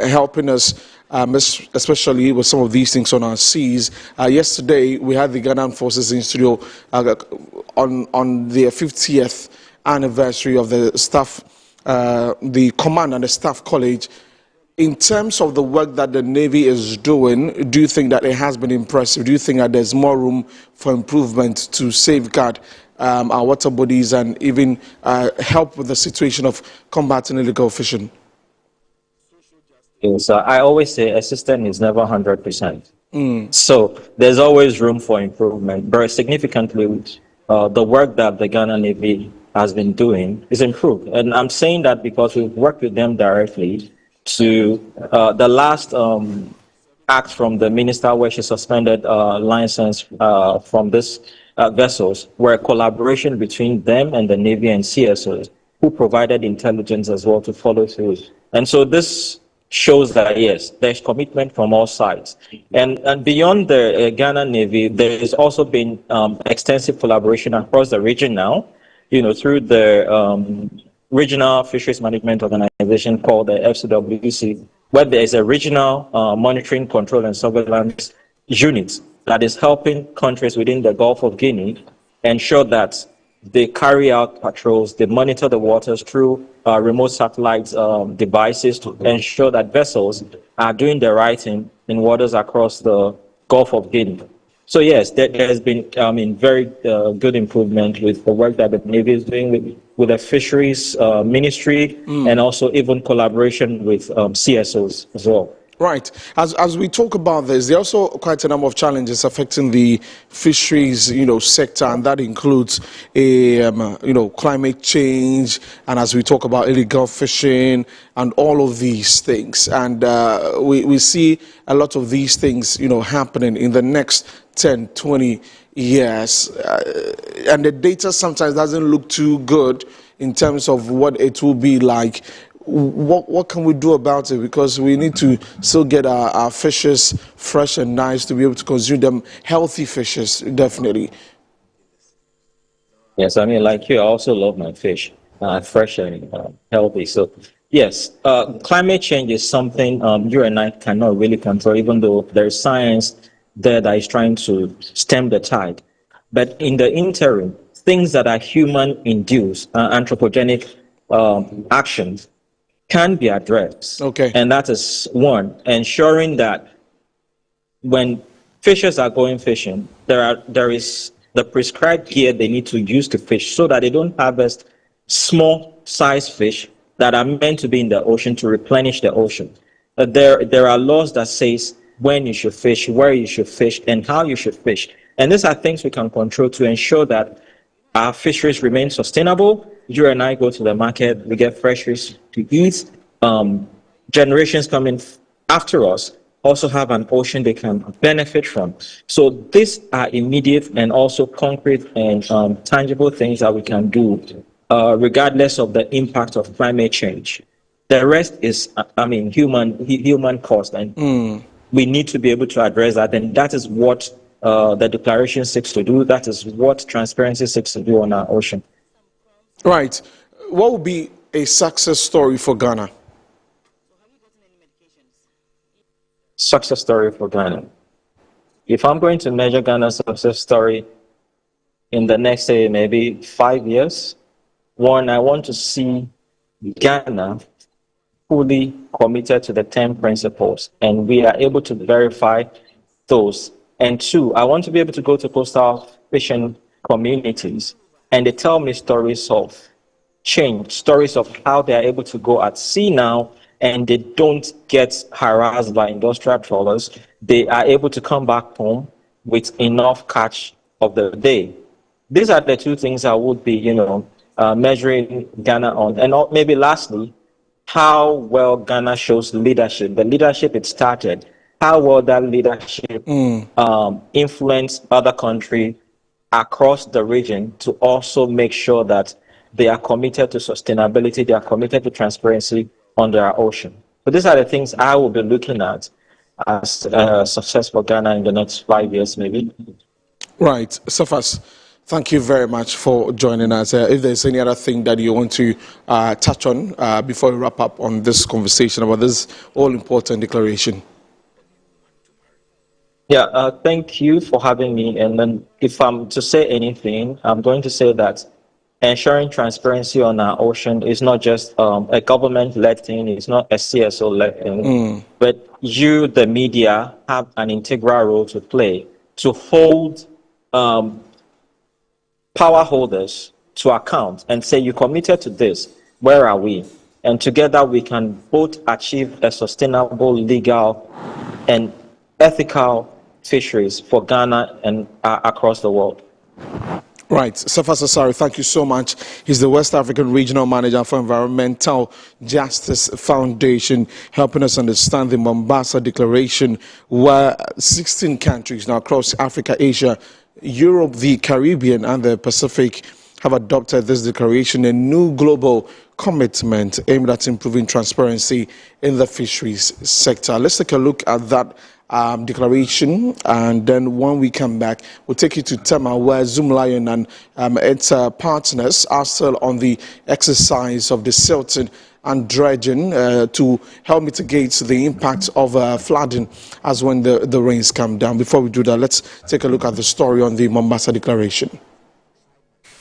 helping us, especially with some of these things on our seas. Yesterday, we had the Ghanaian Forces in studio on the 50th anniversary of the staff, the Command and the Staff College. In terms of the work that the Navy is doing, do you think that it has been impressive? Do you think that there's more room for improvement to safeguard our water bodies and even help with the situation of combating illegal fishing? Yes, I always say a system is never 100%. So there's always room for improvement. Very significantly, the work that the Ghana Navy has been doing is improved. And I'm saying that because we've worked with them directly to the last act from the minister where she suspended license from this vessels were a collaboration between them and the Navy and CSOs, who provided intelligence as well to follow through. And so this shows that, yes, there's commitment from all sides. And beyond the Ghana Navy, there has also been extensive collaboration across the region now, through the Regional Fisheries Management Organization called the FCWC, where there is a regional monitoring, control, and surveillance unit that is helping countries within the Gulf of Guinea ensure that they carry out patrols, they monitor the waters through remote satellite devices to ensure that vessels are doing the right thing in waters across the Gulf of Guinea. So yes, there has been very good improvement with the work that the Navy is doing with the Fisheries Ministry and also even collaboration with CSOs as well. Right. As we talk about this, there are also quite a number of challenges affecting the fisheries, sector, and that includes climate change, and as we talk about illegal fishing and all of these things. And we see a lot of these things, happening in the next 10, 20 years. And the data sometimes doesn't look too good in terms of what it will be like. What can we do about it? Because we need to still get our fishes fresh and nice to be able to consume them, healthy fishes, definitely. Yes, like you, I also love my fish, fresh and healthy. So, yes, climate change is something you and I cannot really control, even though there is science there that is trying to stem the tide. But in the interim, things that are human-induced, anthropogenic actions, can be addressed. Okay. And that is one, ensuring that when fishers are going fishing, there is the prescribed gear they need to use to fish so that they don't harvest small size fish that are meant to be in the ocean to replenish the ocean. There are laws that says when you should fish, where you should fish, and how you should fish. And these are things we can control to ensure that our fisheries remain sustainable. You and I go to the market, we get fresh fish to eat. Generations coming after us also have an ocean they can benefit from. So these are immediate and also concrete and tangible things that we can do, regardless of the impact of climate change. The rest is, human cost, and we need to be able to address that. And that is what the declaration seeks to do. That is what transparency seeks to do on our ocean. Right. What would be a success story for Ghana? Success story for Ghana. If I'm going to measure Ghana's success story in the next, say, maybe 5 years, one, I want to see Ghana fully committed to the 10 principles, and we are able to verify those. And two, I want to be able to go to coastal fishing communities and they tell me stories of change, stories of how they are able to go at sea now and they don't get harassed by industrial trawlers. They are able to come back home with enough catch of the day. These are the two things I would be, measuring Ghana on. And maybe lastly, how well Ghana shows leadership, the leadership it started, how well that leadership influenced other countries across the region to also make sure that they are committed to sustainability, they are committed to transparency on their ocean. So these are the things I will be looking at as success for Ghana in the next 5 years, maybe. Right. Safas, thank you very much for joining us. If there's any other thing that you want to touch on before we wrap up on this conversation about this all-important declaration. Yeah, thank you for having me. And then if I'm to say anything, I'm going to say that ensuring transparency on our ocean is not just a government-led thing, it's not a CSO-led thing, but you, the media, have an integral role to play to hold power holders to account and say, you committed to this, where are we? And together we can both achieve a sustainable, legal, and ethical fisheries for Ghana and across the world. Right. Safas Asare, thank you so much. He's the West African Regional Manager for Environmental Justice Foundation, helping us understand the Mombasa Declaration, where 16 countries now across Africa, Asia, Europe, the Caribbean, and the Pacific have adopted this declaration, a new global commitment aimed at improving transparency in the fisheries sector. Let's take a look at that declaration, and then when we come back, we'll take you to Tema, where Zoomlion and its partners are still on the exercise of the silting and dredging to help mitigate the impact of flooding as when the rains come down. Before we do that, let's take a look at the story on the Mombasa Declaration.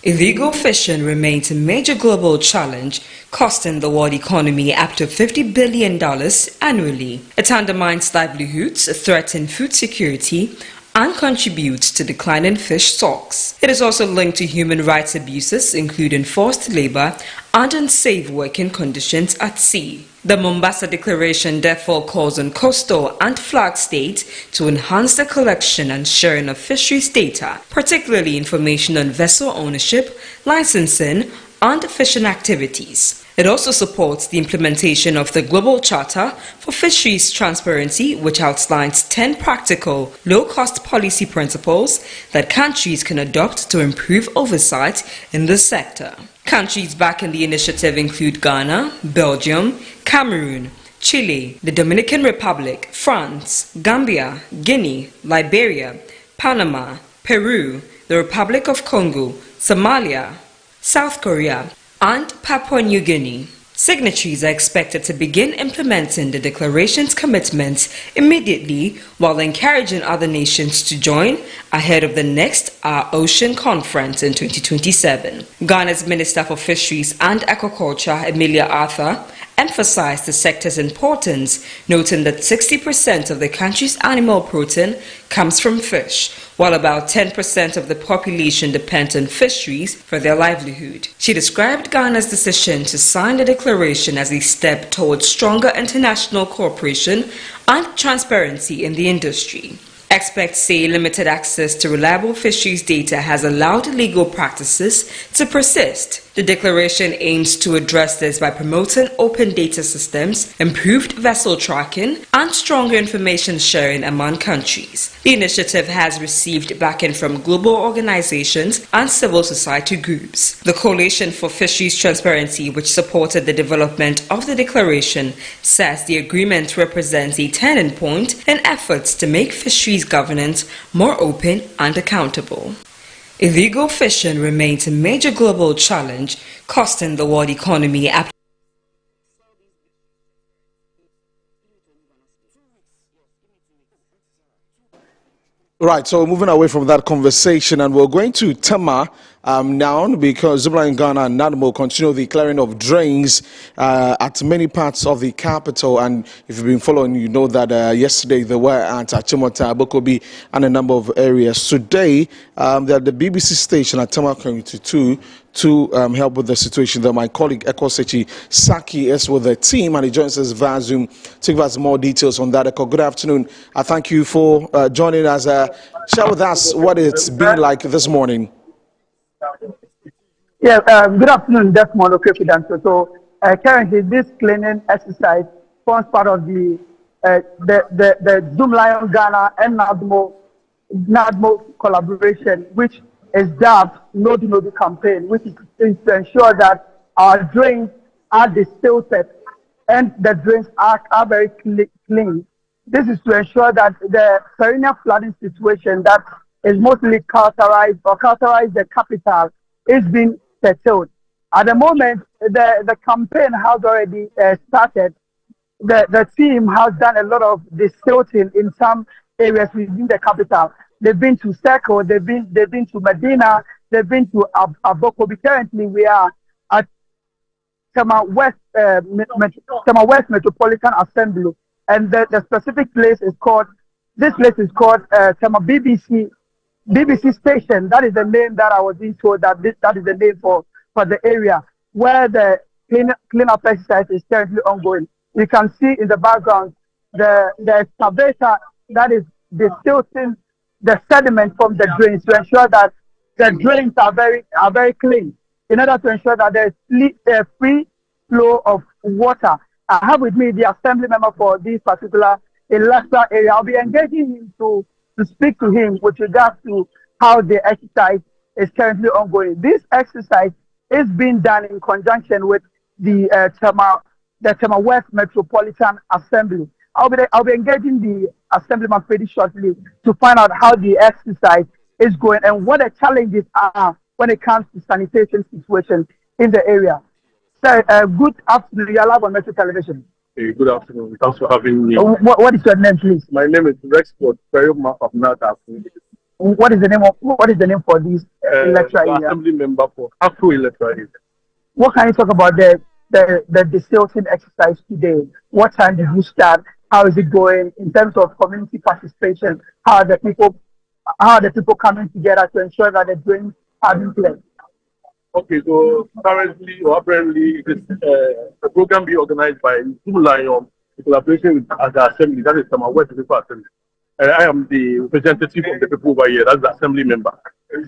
Illegal fishing remains a major global challenge, costing the world economy up to $50 billion annually. It undermines livelihoods, threatens food security, and contributes to declining fish stocks. It is also linked to human rights abuses, including forced labor and unsafe working conditions at sea. The Mombasa Declaration therefore calls on coastal and flag states to enhance the collection and sharing of fisheries data, particularly information on vessel ownership, licensing, and fishing activities. It also supports the implementation of the Global Charter for Fisheries Transparency, which outlines 10 practical, low-cost policy principles that countries can adopt to improve oversight in the sector. Countries backing the initiative include Ghana, Belgium, Cameroon, Chile, the Dominican Republic, France, Gambia, Guinea, Liberia, Panama, Peru, the Republic of Congo, Somalia, South Korea, and Papua New Guinea. Signatories are expected to begin implementing the declaration's commitments immediately, while encouraging other nations to join ahead of the next Our Ocean Conference in 2027. Ghana's Minister for Fisheries and Aquaculture, Emilia Arthur, emphasized the sector's importance, noting that 60% of the country's animal protein comes from fish, while about 10% of the population depends on fisheries for their livelihood. She described Ghana's decision to sign the declaration as a step towards stronger international cooperation and transparency in the industry. Experts say limited access to reliable fisheries data has allowed illegal practices to persist. The declaration aims to address this by promoting open data systems, improved vessel tracking, and stronger information sharing among countries. The initiative has received backing from global organizations and civil society groups. The Coalition for Fisheries Transparency, which supported the development of the declaration, says the agreement represents a turning point in efforts to make fisheries governance more open and accountable. Illegal fishing remains a major global challenge, costing the world economy up. Right, so moving away from that conversation, and we're going to Tema now, because Zoomlion Ghana and NADMO continue the clearing of drains at many parts of the capital. And if you've been following, you know that yesterday they were at Achimota, Bokobi, and a number of areas. Today, they're at the BBC station at Tema Community 2 to help with the situation. That my colleague Eko Sechi Saki is with the team, and he joins us via Zoom to give us more details on that. Eko, good afternoon. I thank you for joining us. Share with us what it's been like this morning. Yeah, good afternoon, Desmond Okefidante. So currently this cleaning exercise forms part of the Zoomlion Ghana and NADMO collaboration, which is dubbed No Do No Do campaign, which is to ensure that our drains are distilled and the drains are very clean. This is to ensure that the perennial flooding situation that is mostly characterized the capital is being settled. At the moment, the campaign has already started. The team has done a lot of distilting in some areas within the capital. They've been to Seko, they've been to Medina, they've been to Abokobi. Currently, we are at Tema West Metropolitan Assembly, and the specific place is called Tema BBC Station. That is the name that I was being told that is the name for the area where the cleanup exercise is currently ongoing. You can see in the background the excavator that is distilling the sediment from the drains to ensure that the drains are very clean, in order to ensure that there is a free flow of water. I have with me the assembly member for this particular electoral area. I'll be engaging him to speak to him with regards to how the exercise is currently ongoing. This exercise is being done in conjunction with the Tema West Metropolitan Assembly. I'll be engaging the Assemblyman pretty shortly to find out how the exercise is going and what the challenges are when it comes to sanitation situation in the area. So, good afternoon. You are live on Metro Television. Hey, good afternoon. Thanks for having me. What is your name, please? My name is Rexford Ferryoma of Nata. What is the name for this electoral area? Assembly member for Afro electoral area. What can you talk about the desilting exercise today? What time did you start? How is it going in terms of community participation? How are the people coming together to ensure that the drains are being cleared? Okay, so currently or apparently it is a program being organized by Zoom Lion in collaboration with the assembly, that is Tema West People Assembly. And I am the representative of the people over here, that's the assembly member.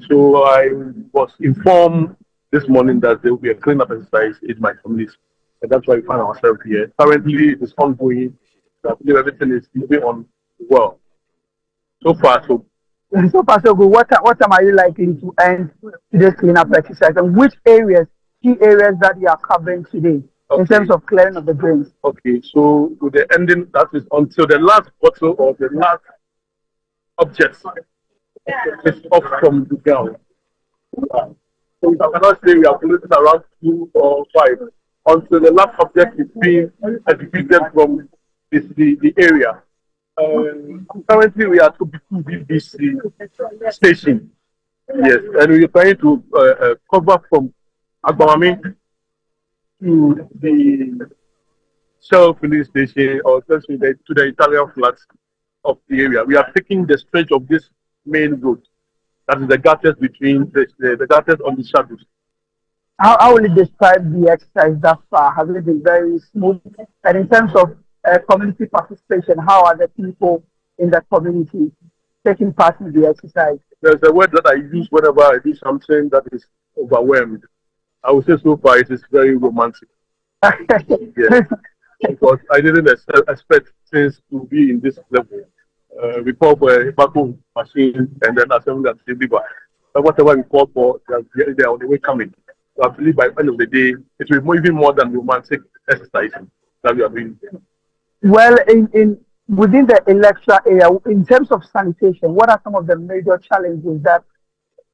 So I was informed this morning that there will be a cleanup exercise in my community. And that's why we find ourselves here. Currently it is ongoing. I believe everything is moving on well. So far, so good. What time are you likely to end today's cleanup exercise, and which key areas that you are covering today in terms of clearing of the drains? Okay, so with the ending, that is until the last bottle or the last object is off from the ground. So I cannot say we are polluting around 2 or 5 until the last object is being executed from the area. Currently, we are to BBC station. Yes, and we are trying to cover from Agbamami to the Shell filling station or to the Italian flats of the area. We are taking the stretch of this main road. That is the gutters between the gutters on the shadows. How will you describe the exercise thus far? Has it been very smooth? And in terms of community participation, how are the people in the community taking part in the exercise? There's a word that I use whenever I do something that is overwhelmed. I would say so far it is very romantic. Yes. Because I didn't expect things to be in this level. We call for a vacuum machine and then assembly and deliver. But whatever we call for, they are on the way coming. So I believe by the end of the day, it will be even more than romantic exercise that we are doing. Well, within the electoral area, in terms of sanitation, what are some of the major challenges that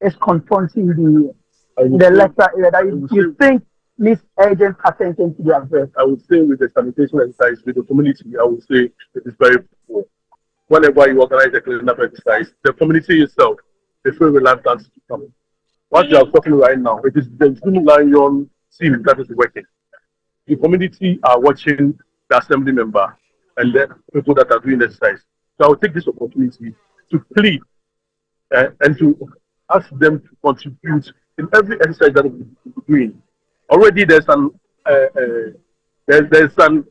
is confronting the electoral area that you think needs urgent attention to be addressed? I would say with the sanitation exercise, with the community, I would say it is very poor. Whenever you organize a cleanup exercise, the community itself, they feel reluctant to come. What you are talking right now, it is the Zoom Lion team that is working. The community are watching the assembly member and the people that are doing the exercise. So I will take this opportunity to plead and to ask them to contribute in every exercise that we are doing. Already there's an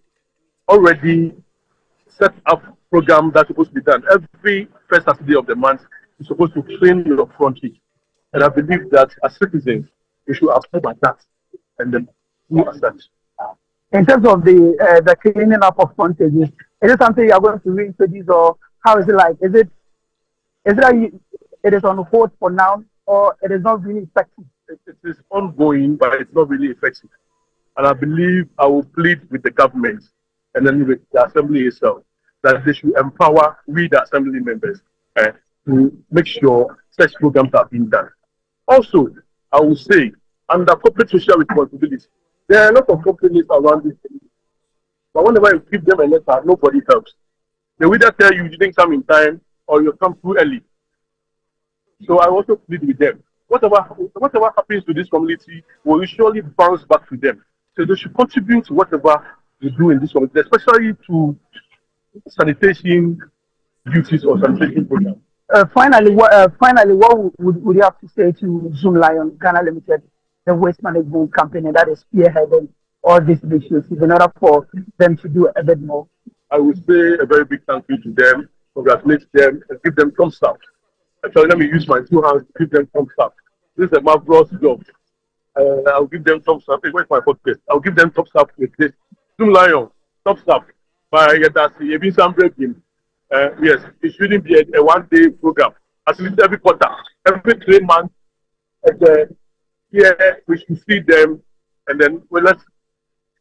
already set up program that's supposed to be done. Every first Saturday of the month, you're supposed to clean your frontage. And I believe that as citizens, we should absorb that and then do as such. In terms of the cleaning up of frontages, is it something you are going to reintroduce, or how is it like? Is it on hold for now, or it is not really effective? It is ongoing, but it's not really effective. And I believe I will plead with the government and then with the assembly itself that they should empower we, the assembly members, to make sure such programs are being done. Also, I will say, under corporate social responsibility, there are a lot of companies around this thing. But whenever you give them a letter, nobody helps. They will either tell you didn't come in time or you come too early. So I also plead with them. Whatever happens to this community will usually bounce back to them. So they should contribute to whatever they do in this community, especially to sanitation duties or sanitation programs. Finally, what would you have to say to Zoom Lion Ghana Limited, the waste management company that is spearheading all these initiatives, in order for them to do a bit more? I would say a very big thank you to them, congratulate them, and give them thumbs up. Actually, let me use my 2 hands to give them thumbs up. This is a marvelous job. I'll give them thumbs up. Where's my podcast? I'll give them thumbs up with this. Zoom Lion, thumbs up. By Yadasi, Ebin Sam breaking. Yes, it shouldn't be a one-day program. At least every quarter, every 3 months, And here we should feed them, and then let's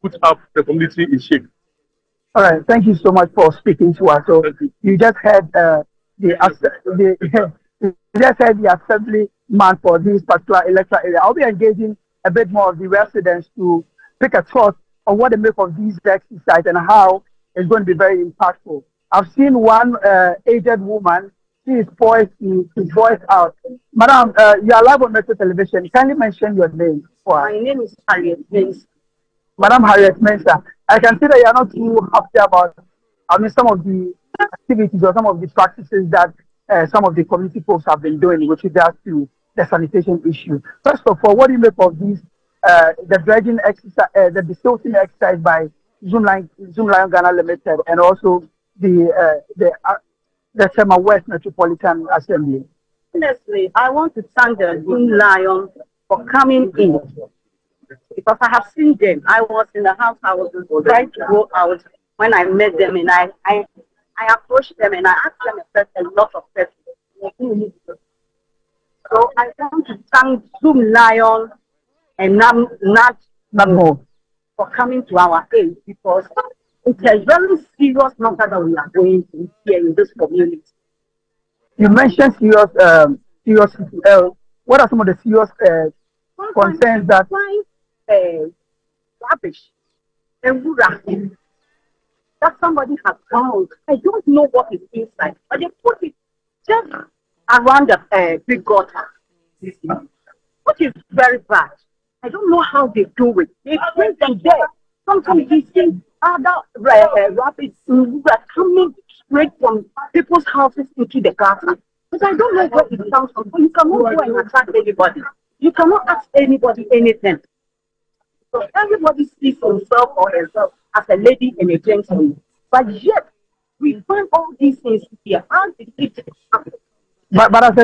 put up the community in shape. All right, thank you so much for speaking to us. So you just heard you just heard the assemblyman for this particular electoral area. I'll be engaging a bit more of the residents to pick a thought on what they make of these exercise and how it's going to be very impactful. I've seen one aged woman. She is poised to voice out. Madam, you are live on Metro Television. Kindly mention your name. My name is Harriet Mensah. Madam Harriet Mensah, I can see that you are not too happy about, some of the activities or some of the practices that some of the community folks have been doing with regards to the sanitation issue. First of all, what do you make of these, the dredging exercise, the desilting exercise by Zoom Lion Ghana Limited, and also the Tema West Metropolitan Assembly? Honestly, I want to thank the Zoom Lion for coming in, because I have seen them. I was in the house, I was trying to go out when I met them, and I approached them and I asked them a lot of questions. So I want to thank Zoom Lion and Nat for coming to our aid, because it's a very serious matter that we are going through here in this community. You mentioned serious. What are some of the serious concerns that? Rubbish and that somebody has found. I don't know what is inside, but they put it just around the big gutter, which is very bad. I don't know how they do it. They bring them there. Sometimes you see other rubbish coming straight from people's houses into the gutter. But I don't know where it comes from. You cannot go and attract anybody. You cannot ask anybody anything. So everybody sees himself or herself as a lady and a gentleman. But yet, we find all these things here. How did it happen? But as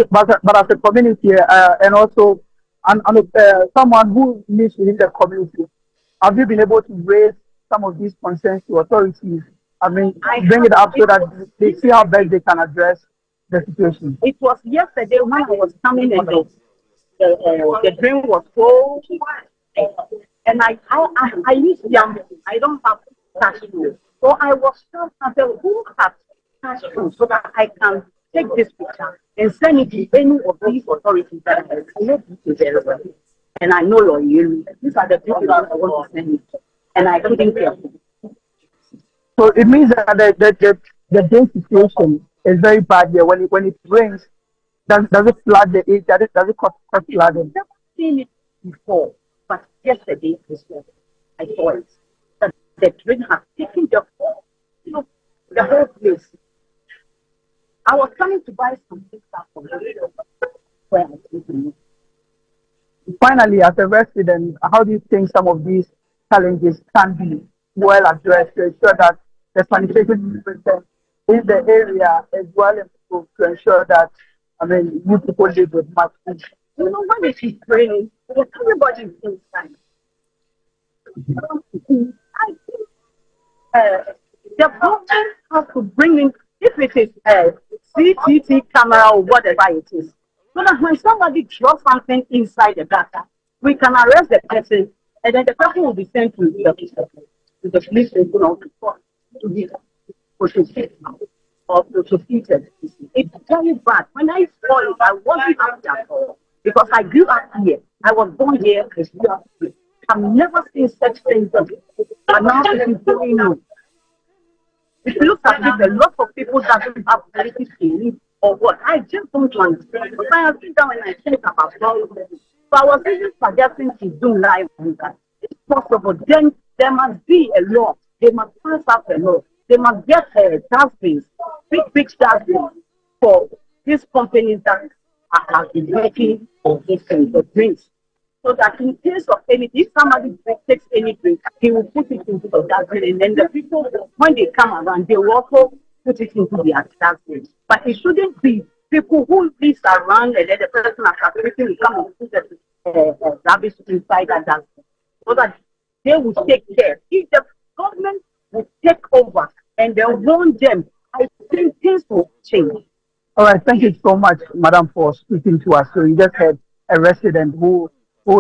a community, and also someone who lives within the community, have you been able to raise some of these concerns to authorities? Bring it up so that they see how best they can address the situation. It was yesterday when I was coming and the drain was full. And I use yam. I don't have cash flow. So I was shocked and said, who has cash flow so that I can take this picture and send it to any of these authorities that I know very well. And I know your area. These are the people that I want to send it to. And I couldn't care. So it means that the drain situation is very bad here. When it rains, does it flood the area? Does it cause flooding? I've never seen it before. But yesterday, I saw it. That the drain has taken the whole place. I was coming to buy some things from where I live. Finally, as a resident, how do you think some of these challenges can be well addressed to ensure that the sanitation system in the area is well improved, to ensure that you people live with much food? You know, when it is raining, everybody is inside. I think the government has to bring in, if it is a CCTV camera or whatever it is, so that when somebody drops something inside the gutter, we can arrest the person, and then the person will be sent to the police station or to be prosecuted or prosecuted. It's very bad. When I saw it, I wasn't happy at all. Because I grew up here. I was born here. I grew up here. I've never seen such things. But now it is going on. It looks as if a lot of people doesn't have ability to live or what. I just don't understand. But I sit down and I think about all of this. So I was even suggesting to do live on that. It's possible. Then there must be a law. They must pass out a law. They must get dustbins, big dustbins for these companies that have been working on this the drinks. So that in case of anything, if somebody takes any drink, he will put it into the dustbin, and then the people, when they come around, they will also put it into the dustbin. But it shouldn't be people who live around and then the person after everything will come and put the rubbish inside that dustbin. So that they will take care. If the government will take over and they warn them, I think things will change. All right, thank you so much, Madam, for speaking to us. So you just heard a resident who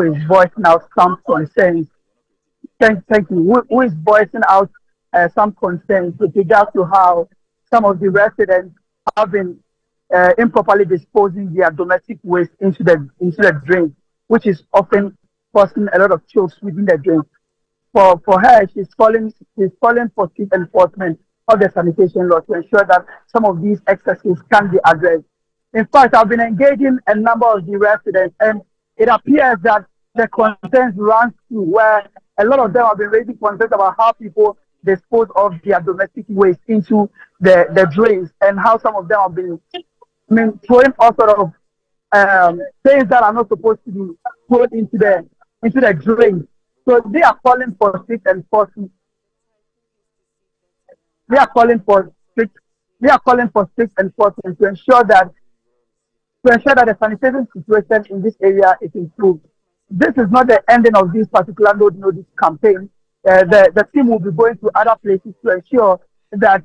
is voicing out some concerns. Thank you. Who is voicing out some concerns with regard to how some of the residents have been improperly disposing their domestic waste into the drain, which is often causing a lot of chokes within the drain. For her, she's calling for strict enforcement of the sanitation law to ensure that some of these excesses can be addressed. In fact, I've been engaging a number of the residents, and it appears that the concerns run through where a lot of them have been raising concerns about how people dispose of their domestic waste into the drains, and how some of them have been throwing all sort of things that are not supposed to be thrown into the drains. So they are calling for strict enforcement. They are calling for strict enforcement to ensure that the sanitation situation in this area is improved. This is not the ending of this particular no-notice campaign. The team will be going to other places to ensure that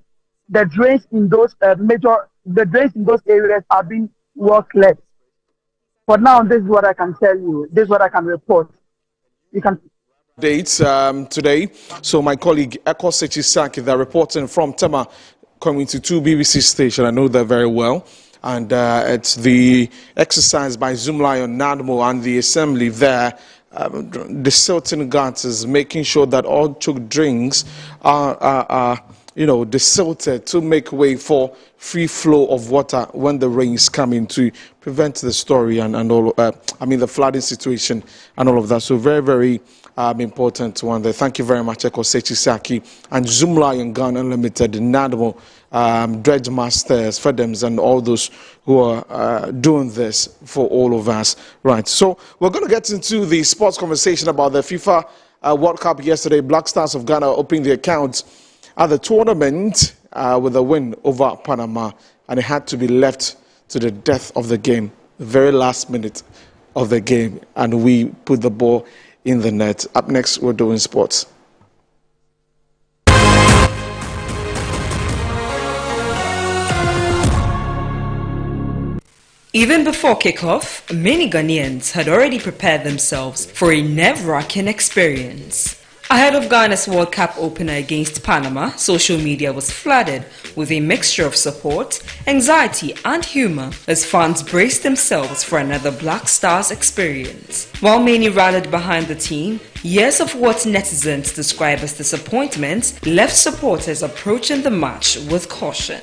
the drains in those areas are being well cleared. For now, this is what I can tell you. This is what I can report. You can. Dates today. So my colleague Eko Sechisaki, they're reporting from Tema Community 2 BBC station. I know that very well. And it's the exercise by Zoom Lion, NADMO, and the assembly there. The Silting Guards is making sure that all choke drinks are desilted to make way for free flow of water when the rain is coming, to prevent the story and all. The flooding situation and all of that. So very, very important one there. Thank you very much, Eko Sechisaki and Zoom Lion Gun Unlimited, NADMO, Dredge Masters, FEDEMS, and all those who are doing this for all of us. Right. So we're going to get into the sports conversation about the FIFA World Cup yesterday. Black Stars of Ghana opened the accounts at the tournament with a win over Panama, and it had to be left to the death of the game, the very last minute of the game, and we put the ball in the net. Up next, we're doing sports. Even before kickoff, many Ghanaians had already prepared themselves for a nerve-wracking experience. Ahead of Ghana's World Cup opener against Panama, social media was flooded with a mixture of support, anxiety, and humor as fans braced themselves for another Black Stars experience. While many rallied behind the team, years of what netizens describe as disappointment left supporters approaching the match with caution.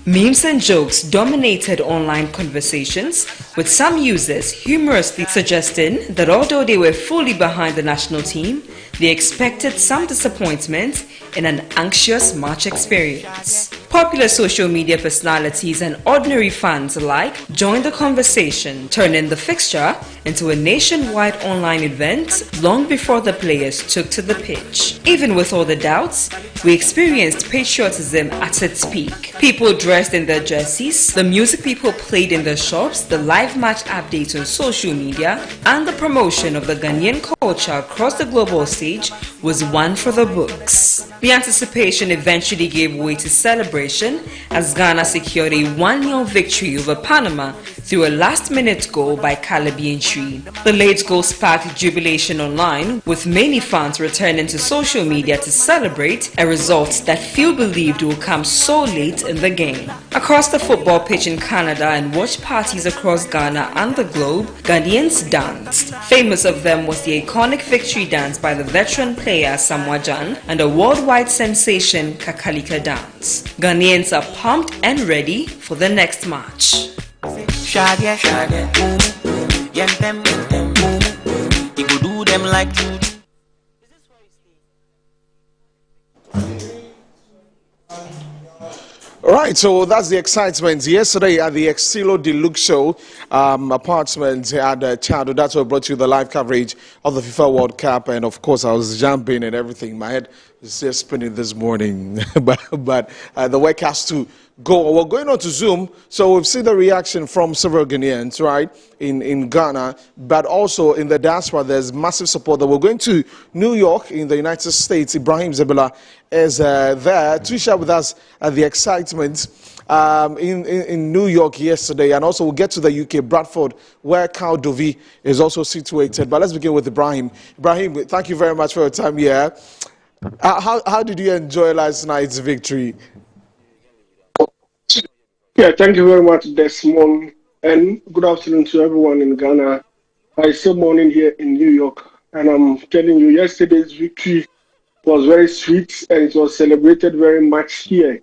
Memes and jokes dominated online conversations, with some users humorously suggesting that although they were fully behind the national team, they expected some disappointment in an anxious match experience. Popular social media personalities and ordinary fans alike joined the conversation, turning the fixture into a nationwide online event long before the players took to the pitch. Even with all the doubts, we experienced patriotism at its peak. People dressed in their jerseys, the music people played in their shops, the live match updates on social media, and the promotion of the Ghanaian culture across the global stage was one for the books. The anticipation eventually gave way to celebration as Ghana secured a 1-0 victory over Panama through a last-minute goal by Calabi Ntwi. The late goal sparked jubilation online, with many fans returning to social media to celebrate a result that few believed would come so late in the game. Across the football pitch in Canada and watch parties across Ghana and the globe, Ghanaians danced. Famous of them was the iconic victory dance by the veteran player Samoa Jan and a worldwide sensation Kakalika dance. Ghanaians are pumped and ready for the next match. Right, so that's the excitement. Yesterday at the Exilo Deluxe Show apartment at Chado, that's what brought you the live coverage of the FIFA World Cup. And of course, I was jumping and everything. My head is just spinning this morning. but the work has to goal. We're going on to Zoom, so we've seen the reaction from several Ghanaians, right, in Ghana, but also in the diaspora, there's massive support. That we're going to New York in the United States. Ibrahim Zebula is there to share with us the excitement in New York yesterday, and also we'll get to the UK, Bradford, where Cal Dovi is also situated. But let's begin with Ibrahim. Ibrahim, thank you very much for your time here. How did you enjoy last night's victory? Yeah, thank you very much, Desmond, and good afternoon to everyone in Ghana. It's still morning here in New York, and I'm telling you, yesterday's victory was very sweet, and it was celebrated very much here,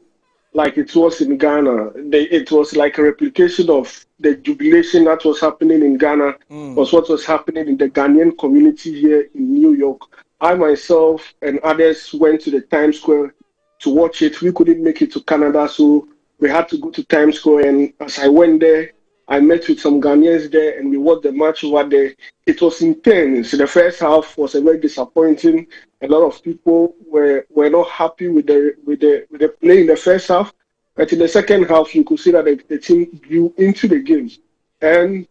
like it was in Ghana. It was like a replication of the jubilation that was happening in Ghana, was what was happening in the Ghanaian community here in New York. I myself and others went to the Times Square to watch it. We couldn't make it to Canada, so we had to go to Times Square. And as I went there, I met with some Ghanaians there, and we watched the match over there. It was intense. The first half was a very disappointing. A lot of people were not happy with the play in the first half. But in the second half, you could see that the team grew into the game, and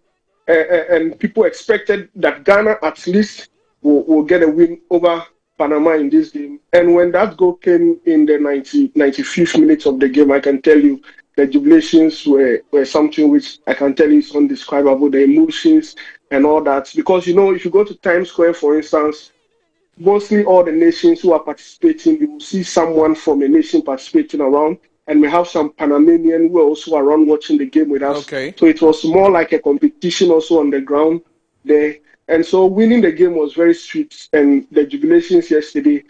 people expected that Ghana at least will get a win over Panama in this game. And when that goal came in the 95th minute of the game, I can tell you the jubilations were something which I can tell you is indescribable, the emotions and all that. Because, you know, if you go to Times Square, for instance, mostly all the nations who are participating, you will see someone from a nation participating around. And we have some Panamanian who are also around watching the game with us. Okay. So it was more like a competition also on the ground there. And so winning the game was very sweet, and the jubilations yesterday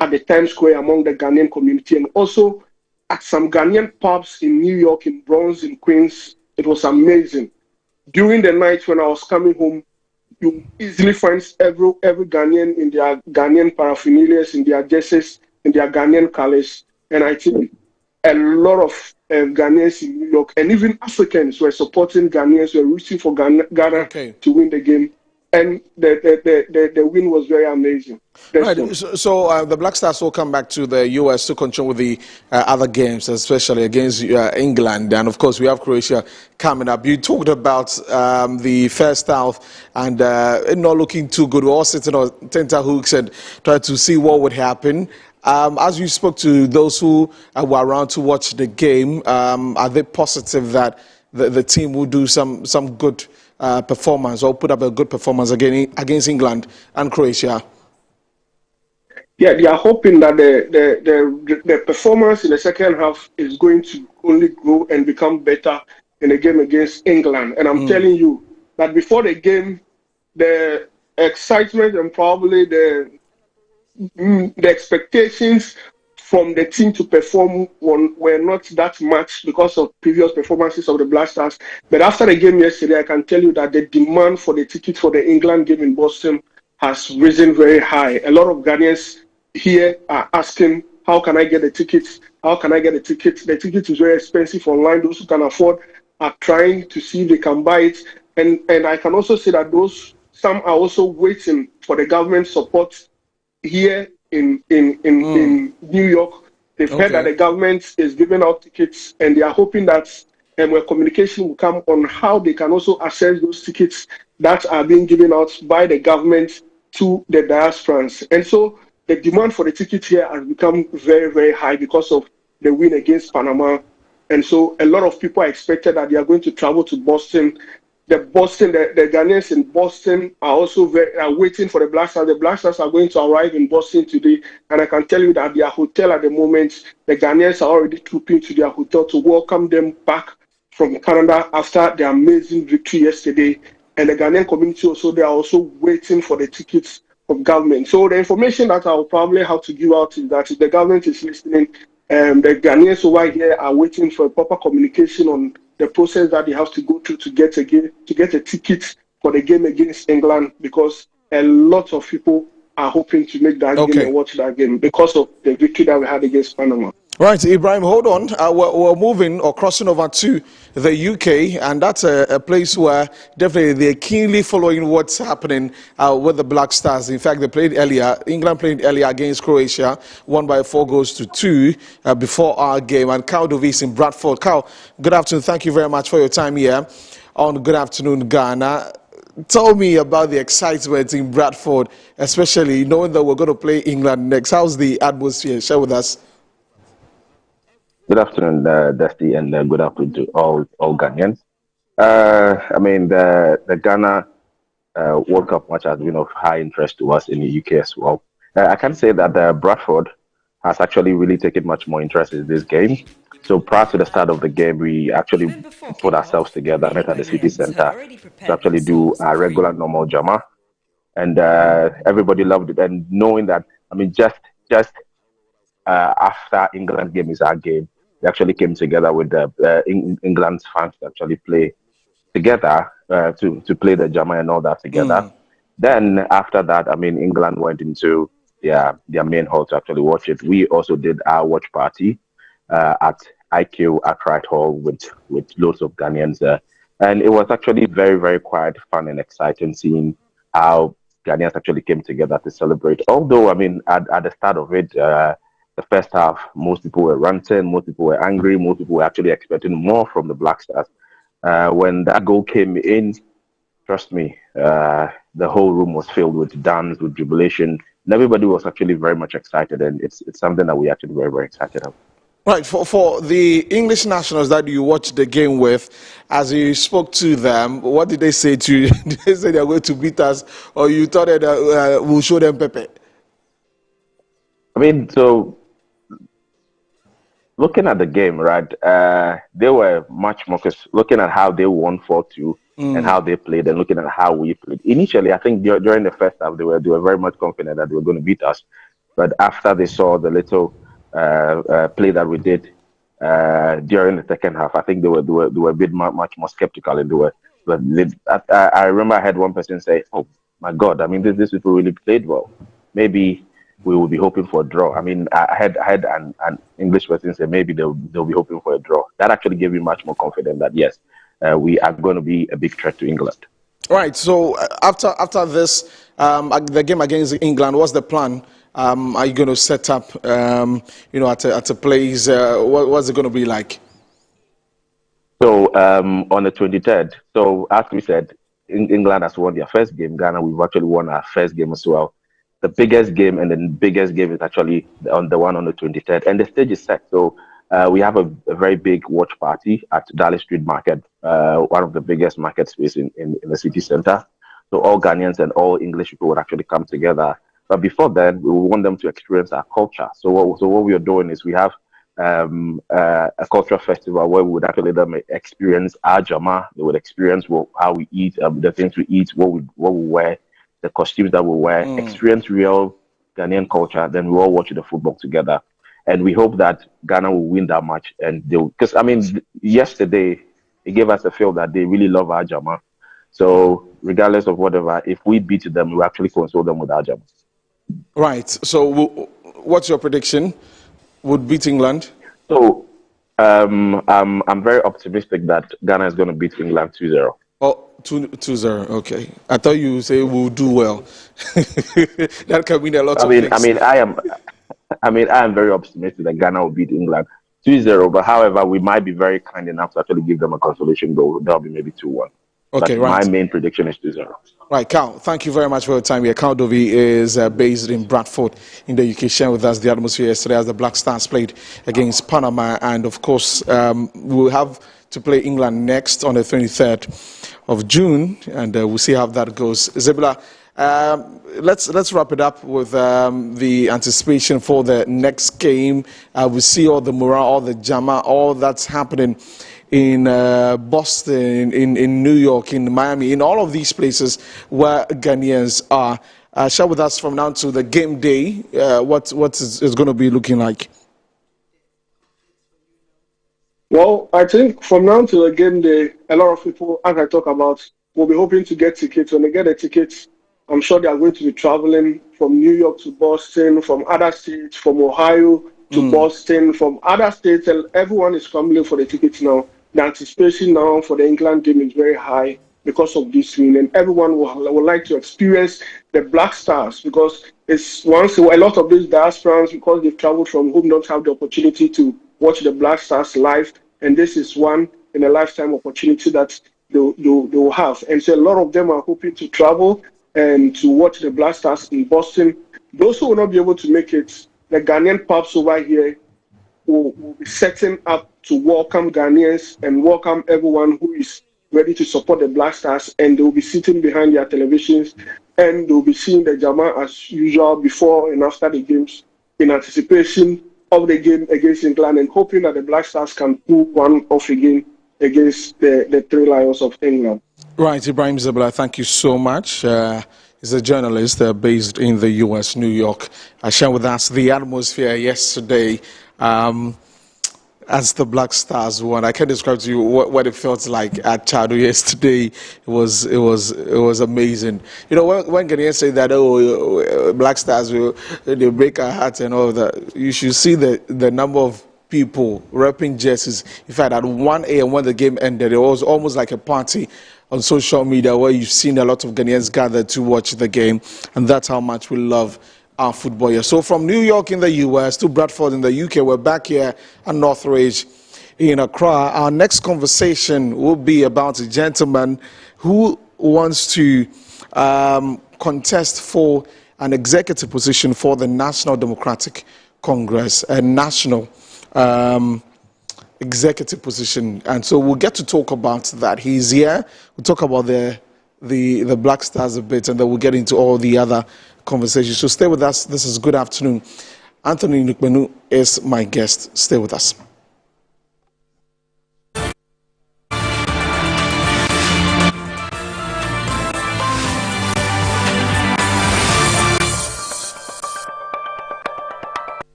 at the Times Square among the Ghanaian community, and also at some Ghanaian pubs in New York, in Bronx, in Queens, it was amazing. During the night when I was coming home, you easily find every Ghanaian in their Ghanaian paraphernalia, in their jerseys, in their Ghanaian colors, and I think a lot of Ghanaians in New York, and even Africans were supporting Ghanaians, were rooting for Ghana to win the game. And the win was very amazing. Right. So the Black Stars will come back to the U.S. to continue with the other games, especially against England. And, of course, we have Croatia coming up. You talked about the first half and it not looking too good. We're all sitting on tenterhooks and trying to see what would happen. As you spoke to those who were around to watch the game, are they positive that the team will do some good performance or put up a good performance against England and Croatia? Yeah, they are hoping that the performance in the second half is going to only grow and become better in the game against England. And I'm telling you that before the game, the excitement and probably the expectations from the team to perform were not that much because of previous performances of the Black Stars. But after the game yesterday, I can tell you that the demand for the ticket for the England game in Boston has risen very high. A lot of Ghanaians here are asking, how can I get the tickets? How can I get the tickets? The ticket is very expensive online. Those who can afford are trying to see if they can buy it. And I can also say that some are also waiting for the government support here in New York. They've heard that the government is giving out tickets, and they are hoping that where communication will come on how they can also access those tickets that are being given out by the government to the diasporans. And so the demand for the tickets here has become very, very high because of the win against Panama. And so a lot of people are expected that they are going to travel to Boston. The Ghanaians in Boston are also waiting for the Black Stars. The Black Stars are going to arrive in Boston today, and I can tell you that their hotel at the moment, the Ghanaians are already trooping to their hotel to welcome them back from Canada after the amazing victory yesterday. And the Ghanaian community also, they are also waiting for the tickets of government. So the information that I will probably have to give out is that if the government is listening, the Ghanaians over here are waiting for a proper communication on the process that they have to go through to get a ticket for the game against England, because a lot of people are hoping to make that game and watch that game because of the victory that we had against Panama. Right, Ibrahim, hold on. We're moving or crossing over to the UK, and that's a place where definitely they're keenly following what's happening with the Black Stars. In fact, they played earlier. England played earlier against Croatia, won by 4-2 before our game. And Cal Dovis in Bradford. Cal, good afternoon. Thank you very much for your time here on Good Afternoon Ghana. Tell me about the excitement in Bradford, especially knowing that we're going to play England next. How's the atmosphere? Share with us. Good afternoon, Dusty, and good afternoon to all Ghanaians. I mean, the Ghana World Cup match has been of high interest to us in the UK as well. I can say that Bradford has actually really taken much more interest in this game. So prior to the start of the game, we actually put ourselves together, met at the city centre to actually do our regular normal jama, and everybody loved it. And knowing that, I mean, just after England game is our game, we actually came together with England's fans to actually play together to play the jama and all that together. Then after that, I mean, England went into their main hall to actually watch it. We also did our watch party at IQ at Wright Hall with loads of Ghanaians there. And it was actually very, very quiet, fun, and exciting seeing how Ghanaians actually came together to celebrate. Although, I mean, at the start of it, the first half, most people were ranting, most people were angry, most people were actually expecting more from the Black Stars. When that goal came in, trust me, the whole room was filled with dance, with jubilation, and everybody was actually very much excited, and it's something that we actually very, very excited about. Right, for the English nationals that you watched the game with, as you spoke to them, what did they say to you? Did they say they're going to beat us, or you thought that we'll show them Pepe? I mean, so looking at the game, right, they were much more, because looking at how they won 4-2 and how they played and looking at how we played. Initially, I think during the first half, they were very much confident that they were going to beat us. But after they saw the little play that we did during the second half, I think they were a bit much more skeptical. And I remember I had one person say, "Oh my God, I mean, these people really played well. Maybe we will be hoping for a draw." I mean, I had an English person say maybe they'll be hoping for a draw. That actually gave me much more confidence that yes, we are going to be a big threat to England. Right. So after this, the game against England, what's the plan? Are you going to set up, at a place? What's it going to be like? So on the 23rd. So as we said, England has won their first game. Ghana, we've actually won our first game as well. The biggest game and the biggest game is actually on the one on the 23rd, and the stage is set. So we have a very big watch party at Darley Street Market, one of the biggest market space in the city center. So all Ghanaians and all English people would actually come together. But before then, we want them to experience our culture. So what we are doing is we have a cultural festival where we would actually let them experience our jama. They would experience how we eat, the things we eat, what we wear, the costumes that we wear, experience real Ghanaian culture. Then we all watch the football together. And we hope that Ghana will win that match. And because, I mean, yesterday, it gave us a feel that they really love our jama. So regardless of whatever, if we beat them, we actually console them with our jama. Right. So what's your prediction? Would beat England? So I'm very optimistic that Ghana is going to beat England 2-0. Oh, 2-0. Okay. I thought you say we'll do well. That can mean a lot of things. I am very optimistic that Ghana will beat England 2-0. But however, we might be very kind enough to actually give them a consolation goal. That'll be maybe 2-1. Okay, but right. My main prediction is 2-0. Right, Cal, thank you very much for your time here. Cal Dovey is based in Bradford in the UK, sharing with us the atmosphere yesterday as the Black Stars played against Panama. And of course, we'll have to play England next on the 23rd of June, and we'll see how that goes. Zebula, let's wrap it up with the anticipation for the next game. We see all the morale, all the jama, all that's happening in Boston, in New York, in Miami, in all of these places where Ghanaians are. Share with us from now to the game day, what is going to be looking like? Well, I think from now to the game day, a lot of people, as I talk about, will be hoping to get tickets. When they get the tickets, I'm sure they are going to be traveling from New York to Boston, from other states, from Ohio, to Boston, from other states, and everyone is scrambling for the tickets now. The anticipation now for the England game is very high because of this win, and everyone would like to experience the Black Stars, because it's once a lot of these diasporans, because they've traveled from home, don't have the opportunity to watch the Black Stars live, and this is one in a lifetime opportunity that they'll have. And so a lot of them are hoping to travel and to watch the Black Stars in Boston. Those who will not be able to make it, the Ghanaian pubs over here will be setting up to welcome Ghanaians and welcome everyone who is ready to support the Black Stars, and they will be sitting behind their televisions and they'll be seeing the Jama as usual before and after the games in anticipation of the game against England, and hoping that the Black Stars can pull one off again against the Three Lions of England. Right, Ibrahim Zabala, thank you so much. He's a journalist based in the U.S., New York. Shared with us the atmosphere yesterday as the Black Stars won. I can describe to you what it felt like at Chado yesterday. It was amazing. You know, when Ghanaians say that, Black Stars they break our hearts and all that, you should see the number of people repping jerseys. In fact, at 1 a.m. when the game ended, it was almost like a party on social media where you've seen a lot of Ghanaians gather to watch the game, and that's how much we love our football here. So from New York in the US to Bradford in the UK, we're back here at Northridge in Accra. Our next conversation will be about a gentleman who wants to contest for an executive position for the National Democratic Congress, a national executive position. And so we'll get to talk about that. He's here. We'll talk about the Black Stars a bit, and then we'll get into all the other conversations. So stay with us. This is Good Afternoon. Anthony Nukmenu is my guest. Stay with us.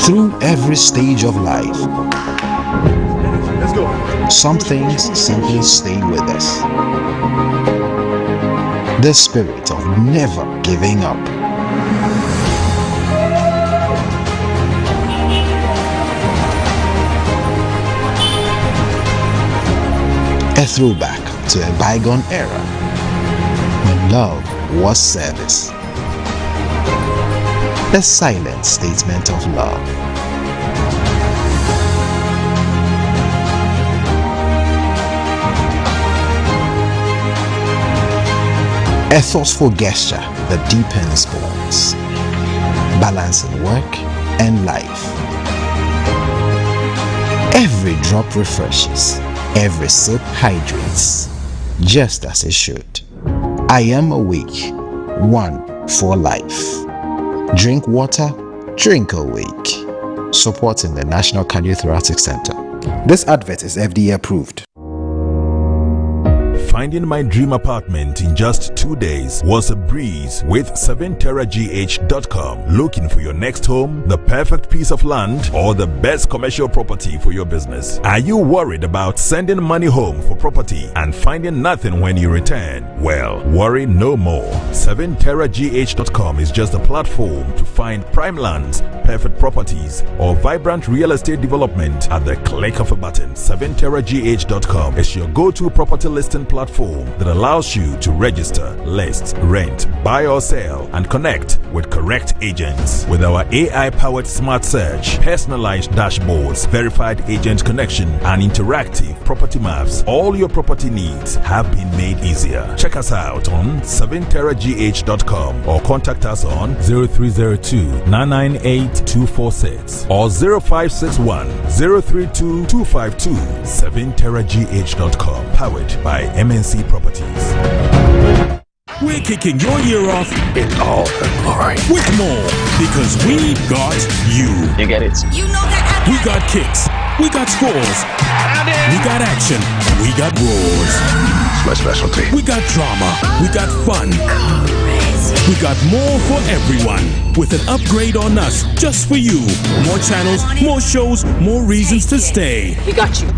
Through every stage of life, some things simply stay with us. The spirit of never giving up. A throwback to a bygone era when love was service. A silent statement of love. A thoughtful gesture that deepens bonds, balancing work and life. Every drop refreshes, every sip hydrates, just as it should. I am awake, one for life. Drink water, drink awake. Supporting the National Cardiothoracic Center. This advert is FDA approved. Finding my dream apartment in just 2 days was a breeze with 7terragh.com. Looking for your next home, the perfect piece of land, or the best commercial property for your business? Are you worried about sending money home for property and finding nothing when you return? Well, worry no more. 7terragh.com is just a platform to find prime lands, perfect properties, or vibrant real estate development at the click of a button. 7terragh.com is your go-to property listing platform that allows you to register, list, rent, buy or sell, and connect with correct agents. With our AI-powered smart search, personalized dashboards, verified agent connection, and interactive property maps, all your property needs have been made easier. Check us out on 7terragh.com or contact us on 0302-998-246 or 0561-032-252. 7terragh.com, powered by MNC Properties. We're kicking your year off in all her glory with more, because we got you. You get it? You know that. We got kicks. We got scores. We got action. We got roars. It's my specialty. We got drama. We got fun. We got more for everyone, with an upgrade on us just for you. More channels, more shows, more reasons to stay. We got you.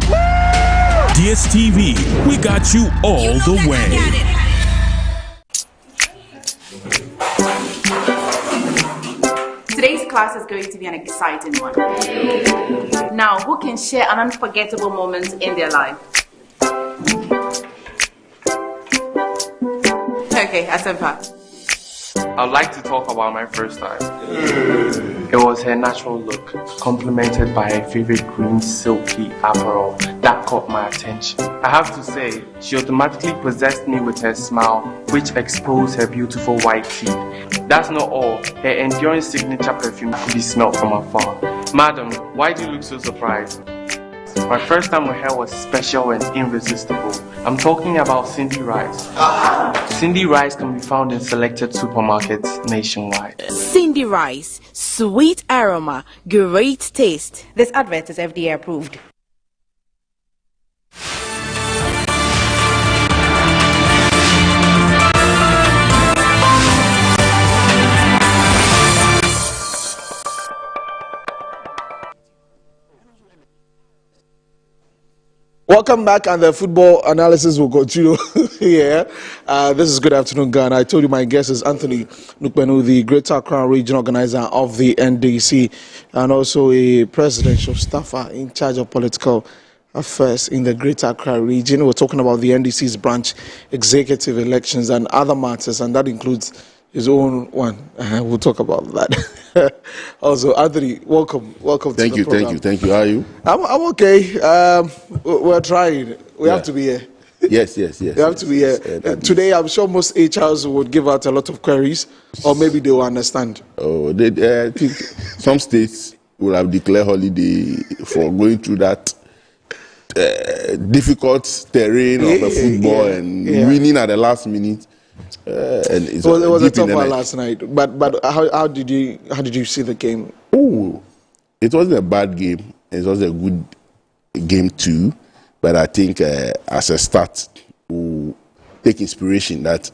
DSTV, we got you all the way. Today's class is going to be an exciting one. Now, who can share an unforgettable moment in their life? Okay, Asempa. I'd like to talk about my first time. It was her natural look, complemented by her favorite green silky apparel that caught my attention. I have to say, she automatically possessed me with her smile, which exposed her beautiful white teeth. That's not all. Her enduring signature perfume could be smelled from afar. Madam, why do you look so surprised? My first time with her was special and irresistible. I'm talking about Cindy Rice. Cindy Rice can be found in selected supermarkets nationwide. Cindy Rice, sweet aroma, great taste. This advert is FDA approved. Welcome back, and the football analysis will continue here. This is Good Afternoon, Ghana. I told you my guest is Anthony Nukpenu, the Greater Accra Region Organizer of the NDC, and also a presidential staffer in charge of political affairs in the Greater Accra Region. We're talking about the NDC's branch executive elections and other matters, and that includes his own one. We'll talk about that. Also, Anthony, welcome to the program. Thank you. How are you? I'm okay. We're trying. We have to be here. Yes. We have to be here. Today, I'm sure most HRs would give out a lot of queries, or maybe they will understand. Oh, I think some states will have declared holiday for going through that difficult terrain of a football and winning at the last minute. And it was a tough one last night. But how did you see the game? Oh, it wasn't a bad game. It was a good game too. But I think as a start, we'll take inspiration that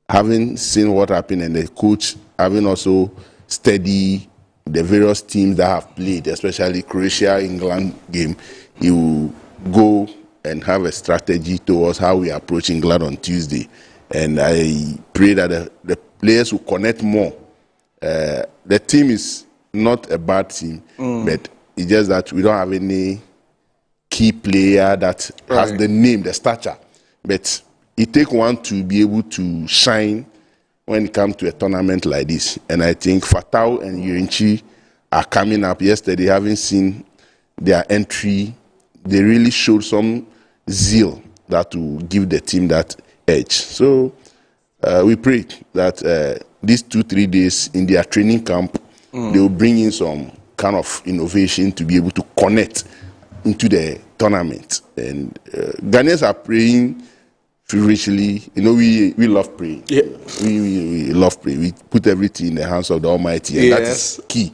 having seen what happened and the coach having also studied the various teams that have played, especially Croatia-England game, he will go and have a strategy towards how we approach England on Tuesday. And I pray that the players will connect more. The team is not a bad team, but it's just that we don't have any key player that has the name, the stature. But it takes one to be able to shine when it comes to a tournament like this. And I think Fatau and Yurinchi are coming up yesterday, having seen their entry. They really showed some zeal that will give the team that edge. So we pray that these 2-3 days in their training camp, they will bring in some kind of innovation to be able to connect into the tournament. And Ghanaians are praying feverishly. You know, we love praying. Yeah. We love praying. We put everything in the hands of the Almighty, and that is key.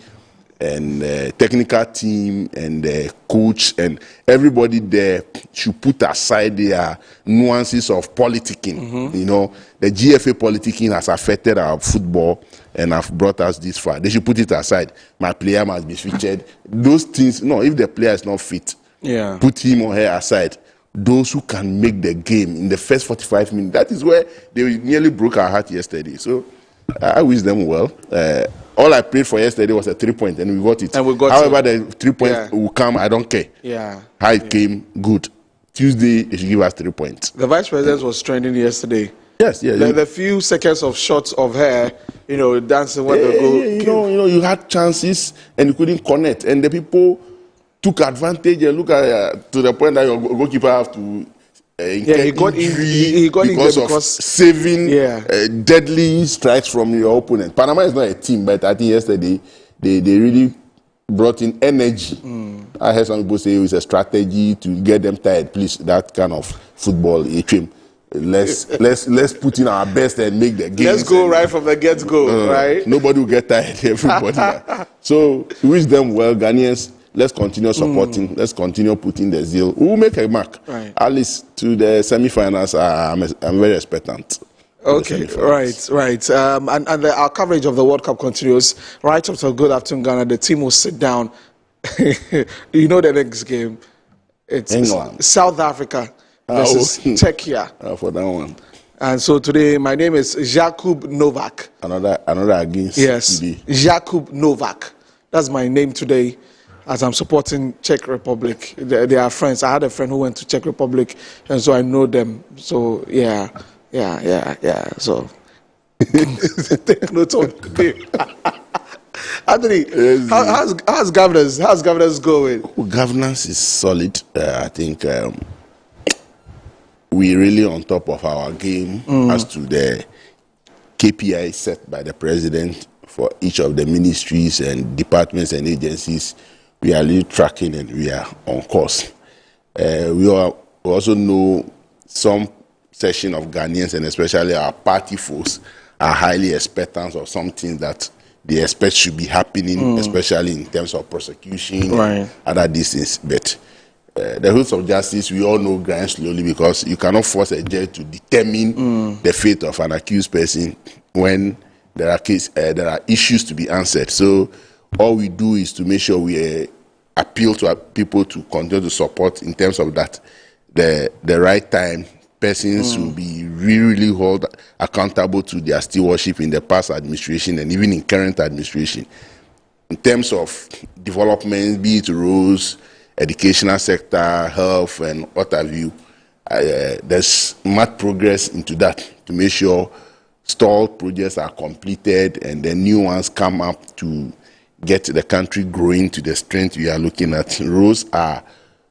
And technical team and the coach and everybody there should put aside their nuances of politicking. You know, the GFA politicking has affected our football and have brought us this far. They should put it aside. My player must be featured. Those things, no, if the player is not fit, put him or her aside. Those who can make the game in the first 45 minutes, that is where they nearly broke our heart yesterday. So I wish them well. All I prayed for yesterday was a 3-point, and we got it. However, the 3 points will come, I don't care. How it came, good. Tuesday, they should give us 3 points. The vice president was trending yesterday. Yes. The few seconds of shots of her, dancing when the goal. You had chances and you couldn't connect, and the people took advantage and look at to the point that your goalkeeper have to. He got because of saving deadly strikes from your opponent. Panama is not a team, but I think yesterday they really brought in energy. I heard some people say it was a strategy to get them tired. Please, that kind of football, let's put in our best and make the game. Let's go right from the get-go, right? Nobody will get tired. Everybody. So we wish them well, Ghanaians. Let's continue supporting. Let's continue putting the zeal. We will make a mark. At least to the semi-finals, I'm very expectant. Okay, right. And our coverage of the World Cup continues. Right after Good Afternoon Ghana, the team will sit down. The next game. It's England. South Africa versus Czechia. For that one. And so today, my name is Jakub Novak. Another against. Yes, today. Jakub Novak. That's my name today, as I'm supporting Czech Republic. They are friends. I had a friend who went to Czech Republic, and so I know them. So yeah. So take note of the name. Anthony, how's governance going? Governance is solid. I think we're really on top of our game as to the KPI set by the president for each of the ministries and departments and agencies. We are really tracking and we are on course. We also know some section of Ghanaians and especially our party folks are highly expectant of something that they expect should be happening, especially in terms of prosecution and other things. But the rules of justice, we all know, grind slowly because you cannot force a judge to determine the fate of an accused person when there are issues to be answered. So all we do is to make sure we appeal to our people to continue to support in terms of that the right time persons will be really held accountable to their stewardship in the past administration and even in current administration. In terms of development, be it roads, educational sector, health, and what have you, there's much progress into that to make sure stalled projects are completed and the new ones come up to get the country growing to the strength we are looking at. Roads are,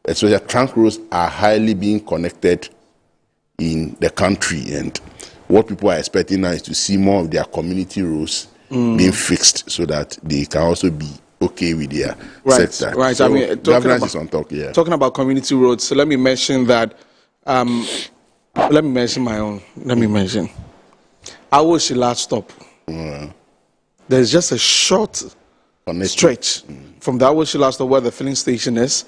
especially trunk roads, are highly being connected in the country, and what people are expecting now is to see more of their community roads being fixed so that they can also be okay with their sector. Right. So I mean, governance is on top. Yeah. Talking about community roads, so let me mention that. Let me mention my own. Let me mention. Awoshi last stop. There's just a short stretch from the Awoshi last stop where the filling station is,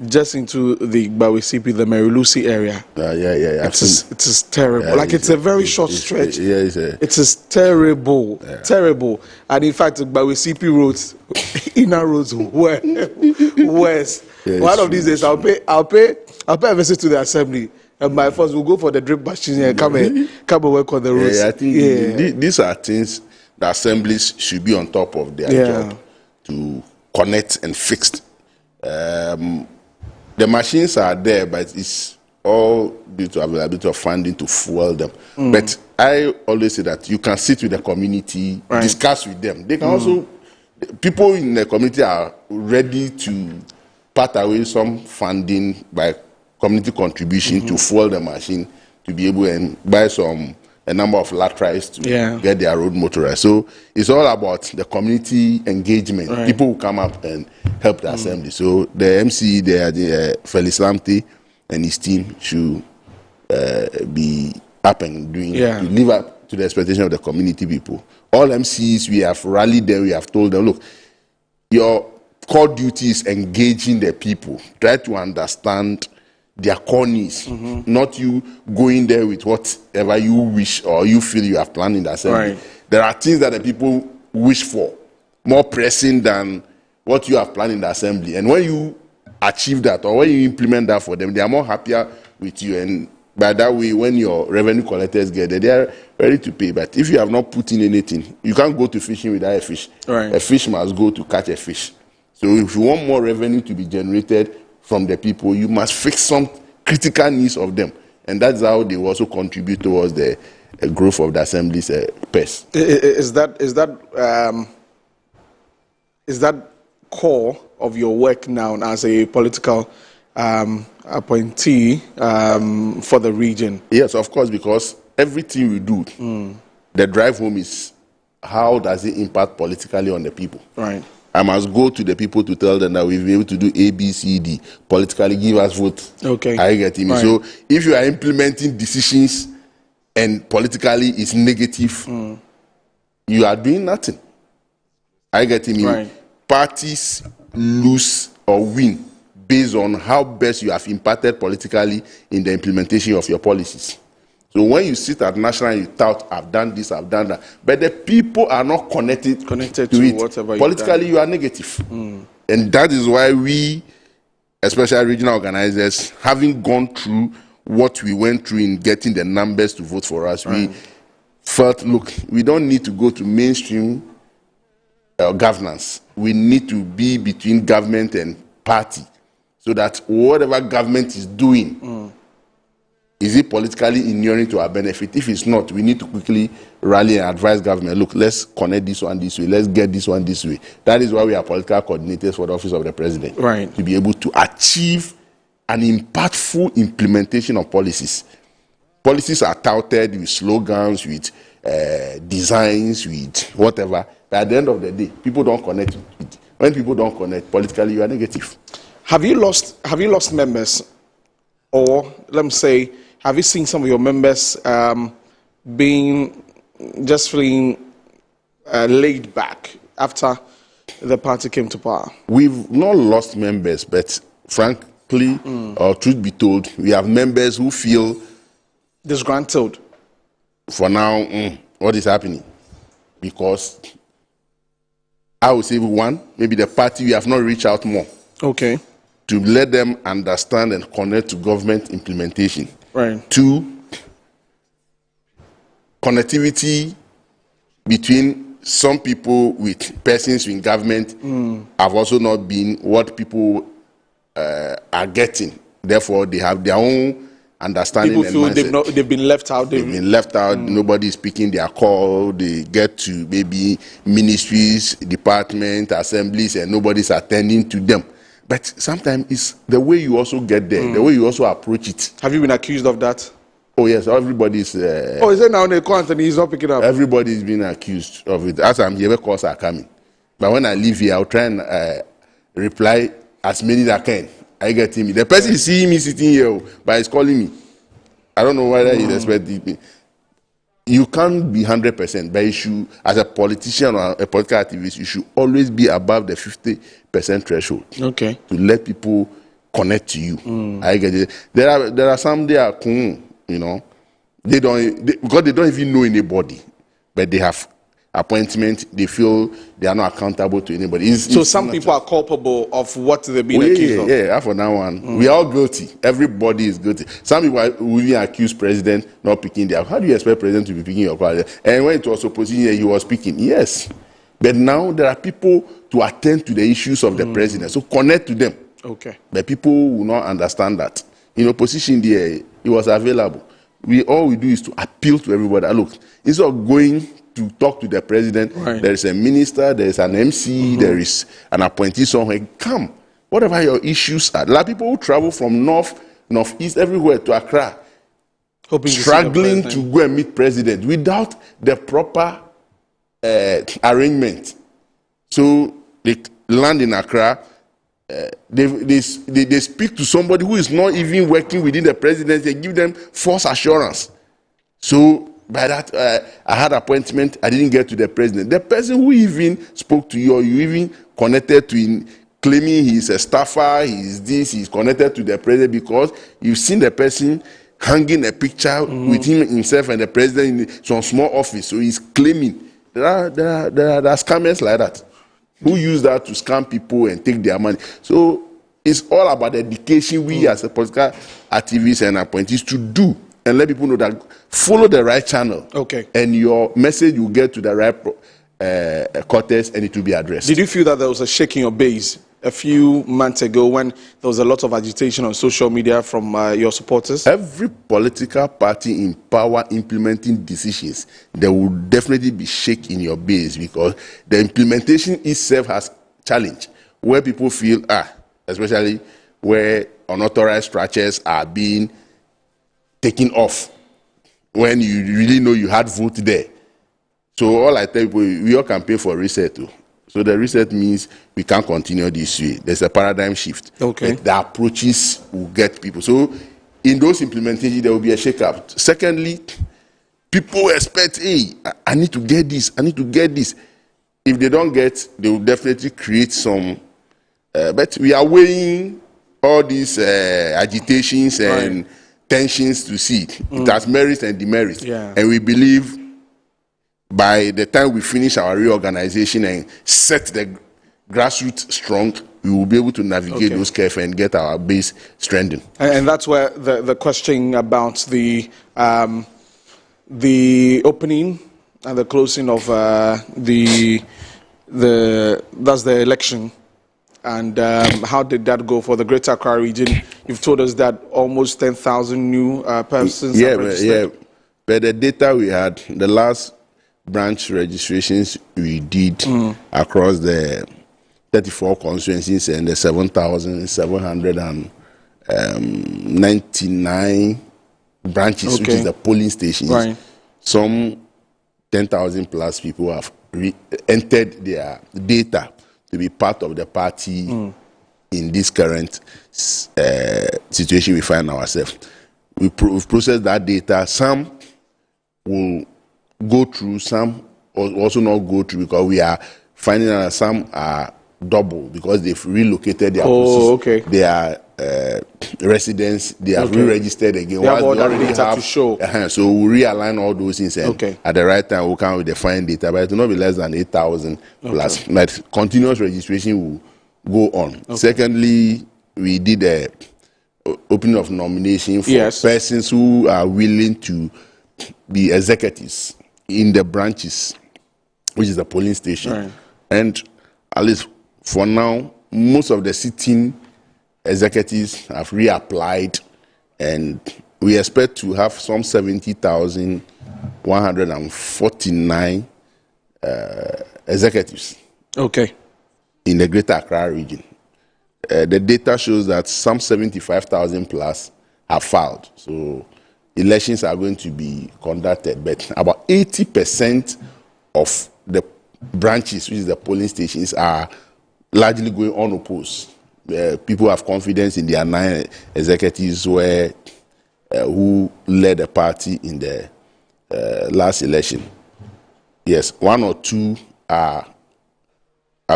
just into the Bawisipi, the Merilusi area. It is terrible. Like it's a very short stretch. It is terrible, terrible. And in fact, Bawisipi roads, inner roads, west. One of these days, I'll pay a visit to the assembly. And my first will go for the drip machine and come and work on the roads. I think these are things the assemblies should be on top of their job to connect and fix. The machines are there, but it's all due to availability of funding to fuel them. But I always say that you can sit with the community, discuss with them. They can also, people in the community are ready to part away some funding by community contribution to fuel the machine to be able to buy a number of laterals to get their road motorized. So it's all about the community engagement. People will come up and help the assembly. So the MC, Felix Lamte and his team should be up and doing to live up to the expectation of the community people. All MCs, we have rallied them, we have told them, look, your core duty is engaging the people. Try to understand their core needs, not you going there with whatever you wish or you feel you have planned in the assembly. There are things that the people wish for, more pressing than what you have planned in the assembly. And when you achieve that or when you implement that for them, they are more happier with you. And by that way, when your revenue collectors get there, they are ready to pay. But if you have not put in anything, you can't go to fishing without a fish. A fish must go to catch a fish. So if you want more revenue to be generated from the people, you must fix some critical needs of them, and that's how they will also contribute towards the growth of the assembly's pace. Is that core of your work now as a political appointee for the region? Yes, of course, because everything we do, the drive home is how does it impact politically on the people. I must go to the people to tell them that we'll be able to do A, B, C, D. Politically, give us vote. Are you getting me? So if you are implementing decisions and politically it's negative, you are doing nothing. Are you getting me? Parties lose or win based on how best you have impacted politically in the implementation of your policies. So when you sit at national and you tout, I've done this, I've done that, but the people are not connected to it. Whatever politically, you are negative. And that is why we especially regional organizers, having gone through what we went through in getting the numbers to vote for us, we felt, look, we don't need to go to mainstream governance. We need to be between government and party, so that whatever government is doing, is it politically inuring to our benefit? If it's not, we need to quickly rally and advise government, look, let's connect this one this way, let's get this one this way. That is why we are political coordinators for the office of the president. Right. To be able to achieve an impactful implementation of policies. Policies are touted with slogans, with designs, with whatever. But at the end of the day, people don't connect with it. When people don't connect, politically, you are negative. Have you lost members? Or let me say, have you seen some of your members being just feeling laid back after the party came to power? We've not lost members, but frankly, or truth be told, we have members who feel disgruntled. For now, what is happening? Because I would say, one, maybe the party, we have not reached out more. Okay. To let them understand and connect to government implementation. Right. Two, connectivity between some people with persons in government have also not been what people are getting. Therefore, they have their own understanding. People feel they've been left out. They've been left out. Nobody is picking their call. They get to maybe ministries, departments, assemblies, and nobody's attending to them. But sometimes it's the way you also get there, the way you also approach it. Have you been accused of that? Oh, yes. Everybody's... is it now the call and he's not picking up? Everybody's been accused of it. As I'm here, calls are coming. But when I leave here, I'll try and reply as many as I can. I get him. The person is seeing me sitting here, but he's calling me. I don't know whether he's expecting me. You can't be 100%, but you should, as a politician or a political activist, you should always be above the 50% threshold. Okay. To let people connect to you. I get it. There are some they are, you know, because they don't even know anybody, but they have appointment. They feel they are not accountable to anybody. So some people are culpable of what they've been accused of. Yeah, for that one, we are all guilty. Everybody is guilty. Some people will even accuse president not picking their. How do you expect president to be picking your call? And when it was opposition, he was picking. Yes, but now there are people to attend to the issues of the president. So connect to them. Okay. But people will not understand that. In opposition, there it was available. All we do is to appeal to everybody. Look, instead of going to talk to the president, there is a minister, there is an MC, there is an appointee somewhere. Come, whatever your issues are. There are people who travel from northeast, everywhere to Accra, struggling to go and meet president without the proper arrangement. So they land in Accra. They speak to somebody who is not even working within the presidency. They give them false assurance. So by that, I had appointment. I didn't get to the president. The person who even spoke to you, or you even connected to him, claiming he's a staffer, he's connected to the president because you've seen the person hanging a picture with him himself and the president in some small office. So he's claiming. There are scammers like that who use that to scam people and take their money. So it's all about the education we as a political activists and appointees to do. And let people know that follow the right channel. Okay. And your message will get to the right quarters and it will be addressed. Did you feel that there was a shake in your base a few months ago when there was a lot of agitation on social media from your supporters? Every political party in power implementing decisions, there will definitely be shake in your base because the implementation itself has challenge where people feel, especially where unauthorized structures are being taking off when you really know you had vote there. So all I tell people, we all campaign for reset too. So the reset means we can't continue this way. There's a paradigm shift. Okay. But the approaches will get people. So in those implementations, there will be a shake-up. Secondly, people expect, hey, I need to get this. I need to get this. If they don't get, they will definitely create some. But we are weighing all these agitations and tensions to see it. It has merits and demerits. Yeah. And we believe by the time we finish our reorganization and set the grassroots strong, we will be able to navigate those curves and get our base strengthened. And that's where the question about the opening and the closing of the election, and how did that go for the Greater Accra region? You've told us that almost 10,000 new persons have registered. But the data we had, the last branch registrations we did across the 34 constituencies and the 7,799 branches, which is the polling stations. Right. Some 10,000 plus people have entered their data to be part of the party in this current situation we find ourselves. We've processed that data. Some will go through, some also not go through, because we are finding out that some are double because they've relocated their their residents, they have re-registered again. They have all that data to show. So we'll realign all those things and at the right time we'll come with the fine data, but it will not be less than 8,000 plus. But continuous registration will go on. Secondly, we did a opening of nomination for persons who are willing to be executives in the branches, which is the polling station. And at least for now, most of the sitting executives have reapplied, and we expect to have some 70,149 executives in the Greater Accra region. The data shows that some 75,000 plus have filed. So elections are going to be conducted, but about 80% of the branches, which is the polling stations, are largely going unopposed. People have confidence in their 9 executives who led the party in the last election. Yes, 1 or 2 have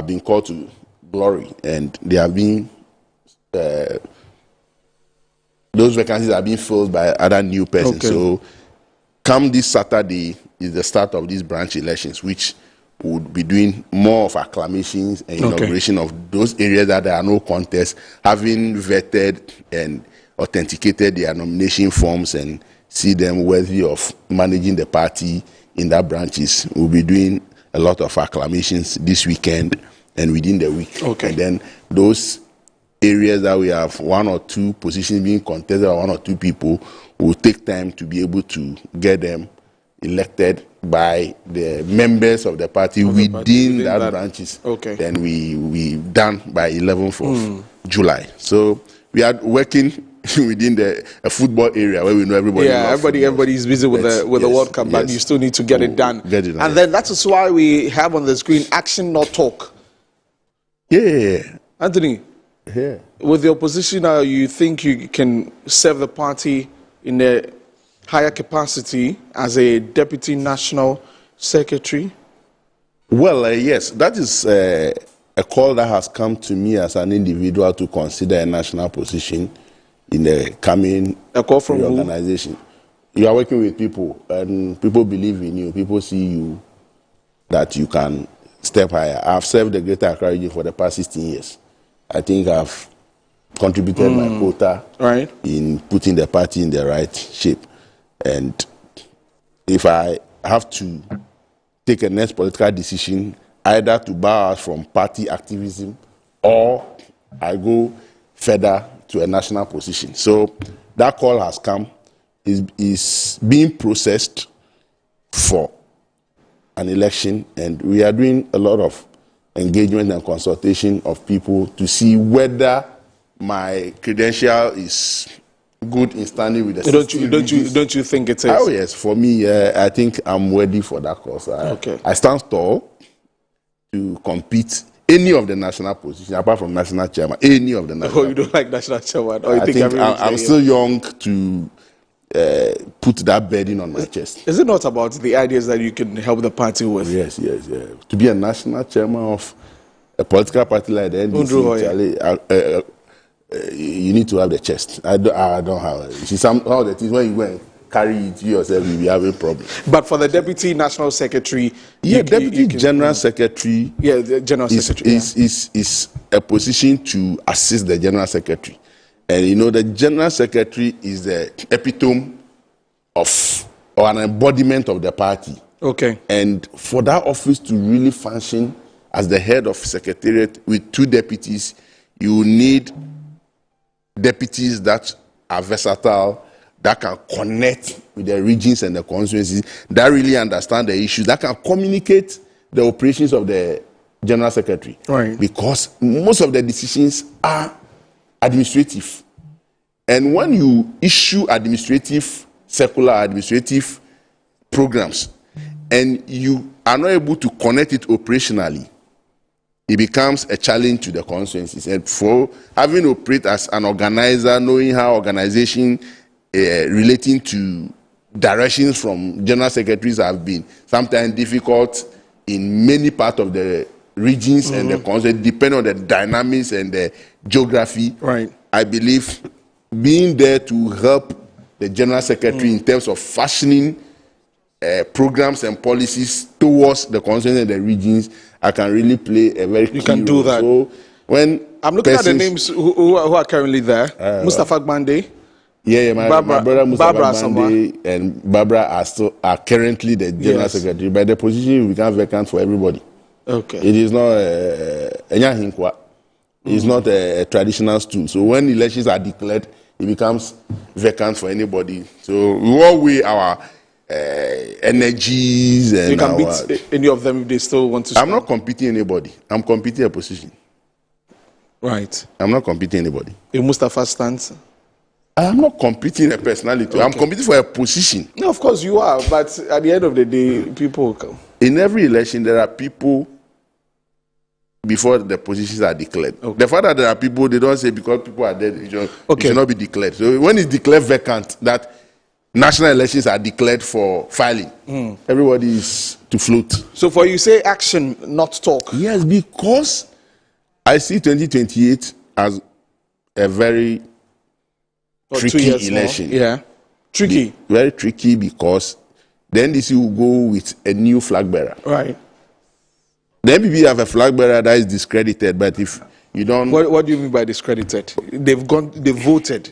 been called to glory, and they have been those vacancies are being filled by other new persons. So come this Saturday is the start of these branch elections, which would be doing more of acclamations and inauguration of those areas that there are no contests, having vetted and authenticated their nomination forms and see them worthy of managing the party in that branches. We'll be doing a lot of acclamations this weekend and within the week. And then those areas that we have 1 or 2 positions being contested by 1 or 2 people will take time to be able to get them elected by the members of the party within that branches. Then we done by 11th of July. So we are working within a football area where we know everybody. Yeah, everybody's busy with the World Cup, but you still need to get it done. And then that is why we have on the screen action, not talk. Anthony. With the opposition, you think you can serve the party in a higher capacity as a deputy national secretary? Well, yes, that is a call that has come to me as an individual to consider a national position in the coming organization. You are working with people, and people believe in you. People see you that you can step higher. I've served the Greater Accra region for the past 16 years. I think I've contributed my quota in putting the party in the right shape. And if I have to take a next political decision, either to bow out from party activism or I go further to a national position. So that call has come, is being processed for an election, and we are doing a lot of engagement and consultation of people to see whether my credential is good in standing with the system. Don't you think it is? Oh yes, for me, I think I'm ready for that cause. I stand tall to compete any of the national positions, apart from national chairman, any of the national. Oh, you don't like national chairman? Or you I think I'm still young to put that burden on my chest. Is it not about the ideas that you can help the party with? Yes. To be a national chairman of a political party like the NDC, you need to have the chest. I don't have it. You see, some of the things when you went, carry it yourself, you'll be having problems. But for the deputy national secretary, deputy general secretary, the general secretary is a position to assist the general secretary, and the general secretary is the epitome of or an embodiment of the party. Okay. And for that office to really function as the head of secretariat with 2 deputies, you need deputies that are versatile, that can connect with the regions and the constituencies, that really understand the issues, that can communicate the operations of the general secretary. Right. Because most of the decisions are administrative. And when you issue circular administrative programs, and you are not able to connect it operationally, it becomes a challenge to the constituencies. And for having to operate as an organizer, knowing how organization relating to directions from general secretaries have been sometimes difficult in many parts of the regions and the constituencies, depending on the dynamics and the geography. Right. I believe being there to help the general secretary in terms of fashioning programs and policies towards the constituencies and the regions, I can really play a very key can do role. that. So when I'm looking at the names who are currently there. Mustafa Gbande. My brother Mustafa Gbande and Barbara are currently the general secretary, but the position will become vacant for everybody. Okay. It is not it's not a traditional stool. So when elections are declared, it becomes vacant for anybody. So we all weigh our energies and you can beat any of them if they still want to. I'm not competing anybody. I'm competing a position. Right. I'm not competing anybody. If Mustafa stands. I'm not competing a personality. Okay. I'm competing for a position. No, of course you are, but at the end of the day, people come. In every election, there are people before the positions are declared. Okay. The fact that there are people, they don't say because people are dead, it should not be declared. So when it's declared vacant, that national elections are declared for filing, everybody is to float. So for you say action, not talk. Yes, because I see 2028 as a very tricky election. Yeah. Tricky. Very tricky because the NDC will go with a new flag bearer. Right. The MPP have a flag bearer that is discredited, but if you don't... What do you mean by discredited? They voted,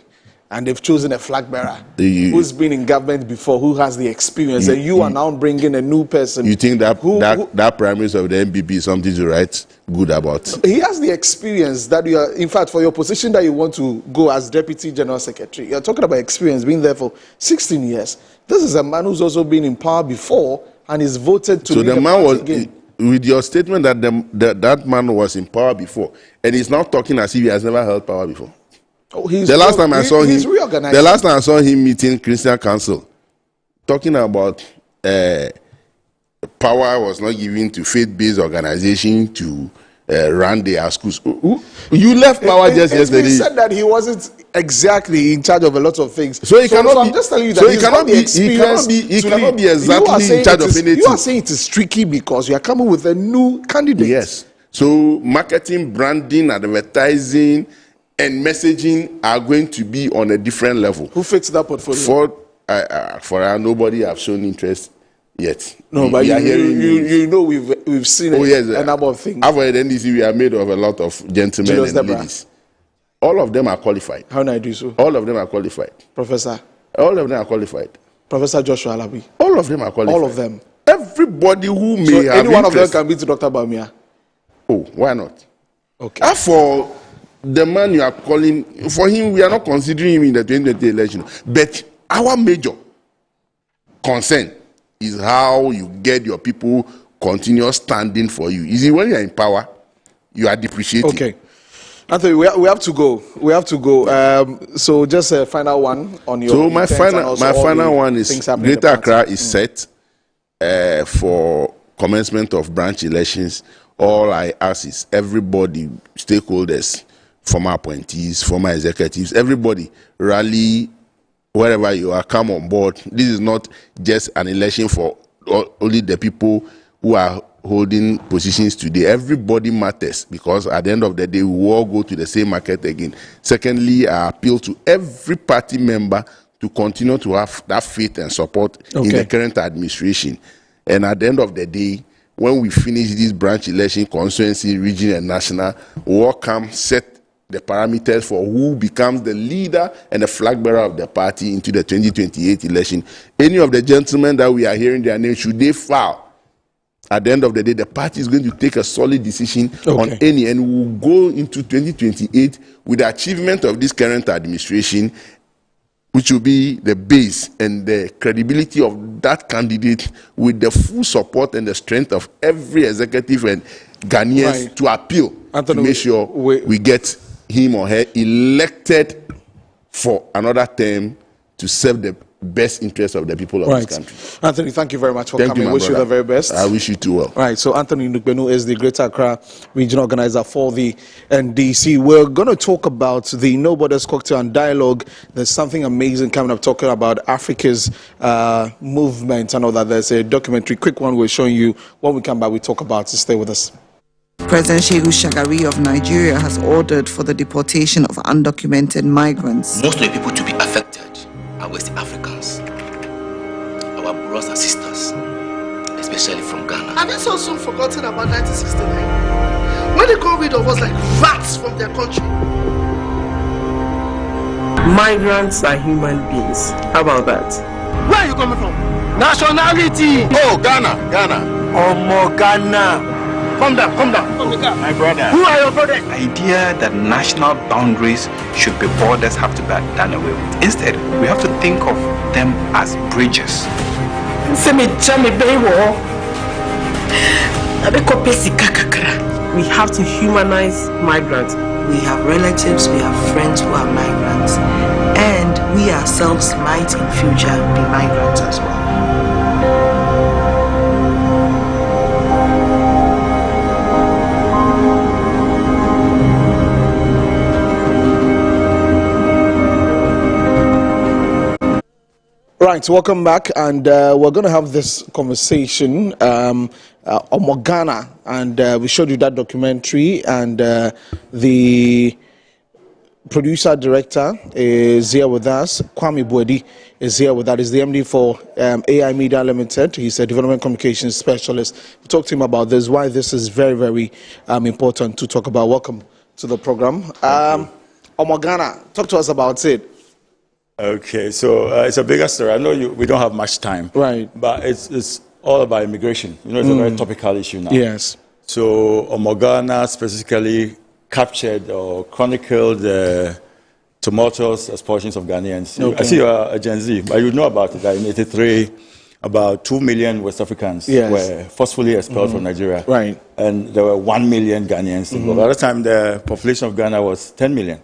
and they've chosen a flag bearer who's been in government before, who has the experience, and you are now bringing a new person. You think that that prime minister of the MPP is something to write good about? He has the experience that you are, in fact, for your position that you want to go as deputy general secretary. You're talking about experience, being there for 16 years. This is a man who's also been in power before and is voted to lead the man was again. With your statement that that man was in power before, and he's now talking as if he has never held power before. Oh, the last time I saw him meeting Christian Council, talking about power was not given to faith-based organization to run their schools. You left power just yesterday. He said that he wasn't exactly in charge of a lot of things. So he cannot I'm just telling you that he cannot be exactly in charge of anything. You are saying it is tricky because you are coming with a new candidate. Yes. So marketing, branding, advertising, and messaging are going to be on a different level. Who fits that portfolio? For nobody have shown interest yet. No, but you know we've seen a number of things. After the NDC, we are made of a lot of gentlemen and ladies. All of them are qualified. How do I do so? All of them are qualified. Professor? All of them are qualified. Professor Joshua Alabi? All of them are qualified. All of them? Everybody who may have any one of them can be to Dr. Bawumia? Oh, why not? Okay. As for the man you are calling, for him, we are not considering him in the 2020 election. But our major concern is how you get your people continuous standing for you. You see, when you are in power, you are depreciating. Okay. Anthony, we have to go. We have to go. So just a final one on your. So my final one is Greater Accra is set for commencement of branch elections. All I ask is everybody, stakeholders, former appointees, former executives, everybody rally wherever you are, come on board. This is not just an election for only the people who are holding positions today. Everybody matters because at the end of the day, we will all go to the same market again. Secondly, I appeal to every party member to continue to have that faith and support in the current administration. And at the end of the day, when we finish this branch election, constituency, region, and national, we'll come set the parameters for who becomes the leader and the flag bearer of the party into the 2028 election. Any of the gentlemen that we are hearing their names, should they foul, at the end of the day, the party is going to take a solid decision on any, and we will go into 2028 with the achievement of this current administration, which will be the base and the credibility of that candidate, with the full support and the strength of every executive and Ghanaians to appeal, Anthony, to make sure we get him or her elected for another term to serve the best interest of the people of this country. Anthony, thank you very much for coming. I wish you the very best. I wish you too well. Right, so Anthony Nugbenu is the Greater Accra regional organizer for the NDC. We're going to talk about the No Borders Cocktail and Dialogue. There's something amazing coming up, talking about Africa's movement and all that. There's a documentary, quick one we're showing you. When we come back, we talk about it. Stay with us. President Shehu Shagari of Nigeria has ordered for the deportation of undocumented migrants. Most of the people to be affected are West Africans, our brothers and sisters, especially from Ghana. Have you so soon forgotten about 1969? When they got rid of us like rats from their country. Migrants are human beings. How about that? Where are you coming from? Nationality! Oh, Ghana. Ghana. Come down. My brother. Who are your brothers? The idea that national boundaries should be borders have to be done away with. Instead, we have to think of them as bridges. We have to humanize migrants. We have relatives, we have friends who are migrants, and we ourselves might in future be migrants as well. Right, welcome back, and we're going to have this conversation on Ghana, and we showed you that documentary, and the producer director is here with us. Kwame Boadi is here with us. He's the MD for AI Media Limited. He's a development communications specialist. We talked to him about this, why this is very, very important to talk about. Welcome to the program. Ghana, talk to us about it. Okay, so it's a bigger story. I know we don't have much time. Right. But it's all about immigration. You know, it's a very topical issue now. Yes. So Ghana specifically captured or chronicled the tumultuous expulsions of Ghanaians. Okay. I see you are a Gen Z, but you know about it. That in 1983, about 2 million West Africans were forcefully expelled from Nigeria. Right. And there were 1 million Ghanaians. By that time, the population of Ghana was 10 million.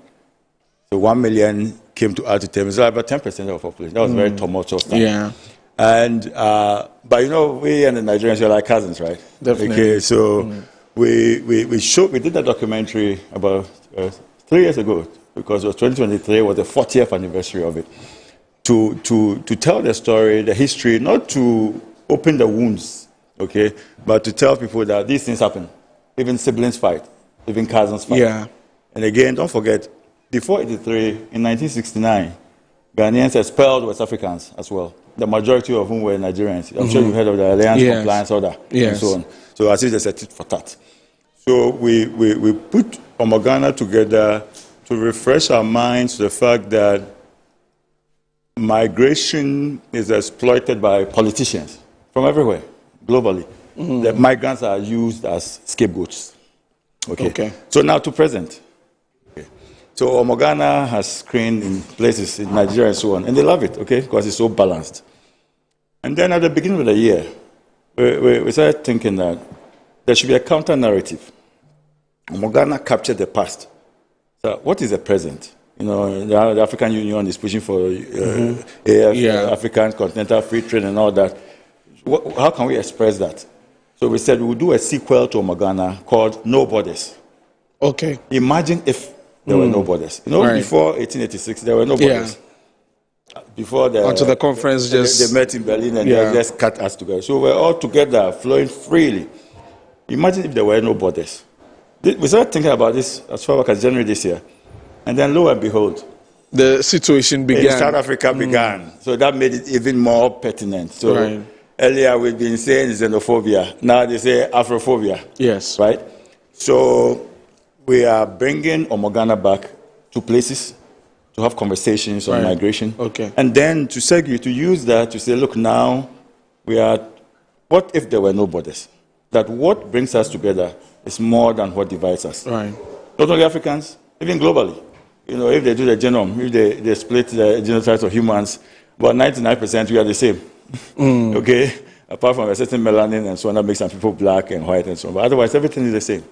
So 1 million came to add to 10. It's about 10% of the population. That was very tumultuous time. Yeah. And, but you know, we and the Nigerians are like cousins, right? Definitely. Okay, so we did that documentary about 3 years ago, because it was 2023, was the 40th anniversary of it, to tell the story, the history, not to open the wounds, okay, but to tell people that these things happen. Even siblings fight, even cousins fight. Yeah. And again, don't forget, before 83, in 1969, Ghanaians expelled West Africans as well, the majority of whom were Nigerians. I'm sure you've heard of the Alliance Compliance Order and so on. So as if there's a tit for tat. So we put Ghana together to refresh our minds to the fact that migration is exploited by politicians from everywhere, globally. The migrants are used as scapegoats. Okay. So now to present. So Ghana has screened in places in Nigeria and so on, and they love it, okay, because it's so balanced. And then at the beginning of the year, we started thinking that there should be a counter-narrative. Ghana captured the past. So what is the present? You know, the African Union is pushing for African Continental Free Trade and all that. How can we express that? So we said we'll do a sequel to Ghana called No Borders. Okay. Imagine if there were no borders. You know, before 1886, there were no borders. Before the conference, they met in Berlin and they just cut us together. So we're all together, flowing freely. Imagine if there were no borders. We started thinking about this as far back as January this year. And then lo and behold, the situation began. In South Africa began. So that made it even more pertinent. So earlier we've been saying xenophobia. Now they say Afrophobia. Yes. Right? So we are bringing Omogana back to places to have conversations on migration. Okay. And then to segue, to use that to say, look, now we are, what if there were no borders? That what brings us together is more than what divides us. Right. Not only Africans, even globally. You know, if they do the genome, if they split the genotypes of humans, about 99% we are the same. Okay? Apart from a certain melanin and so on, that makes some people black and white and so on. But otherwise, everything is the same.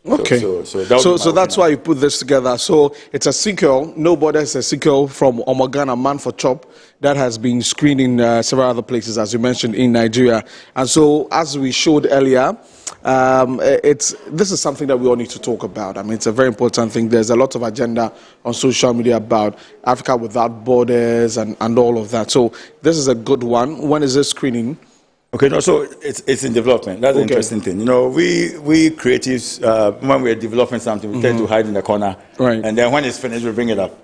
Okay. So that's why you put this together. So it's a sequel. No Borders, a sequel from Omogana, Man for Chop, that has been screened in several other places, as you mentioned, in Nigeria. And so, as we showed earlier, this is something that we all need to talk about. I mean, it's a very important thing. There's a lot of agenda on social media about Africa without borders and all of that. So this is a good one. When is this screening? Okay, no, so it's in development. That's the interesting thing. You know, we creatives, when we're developing something, we tend to hide in the corner. Right. And then when it's finished, we bring it up.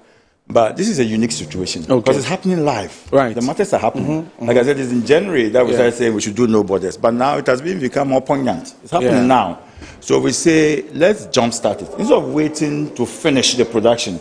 But this is a unique situation because it's happening live. Right. The matters are happening. Like I said, it's in January that we started saying we should do no borders. But now it has become more poignant. It's happening now. So we say, let's jumpstart it. Instead of waiting to finish the production,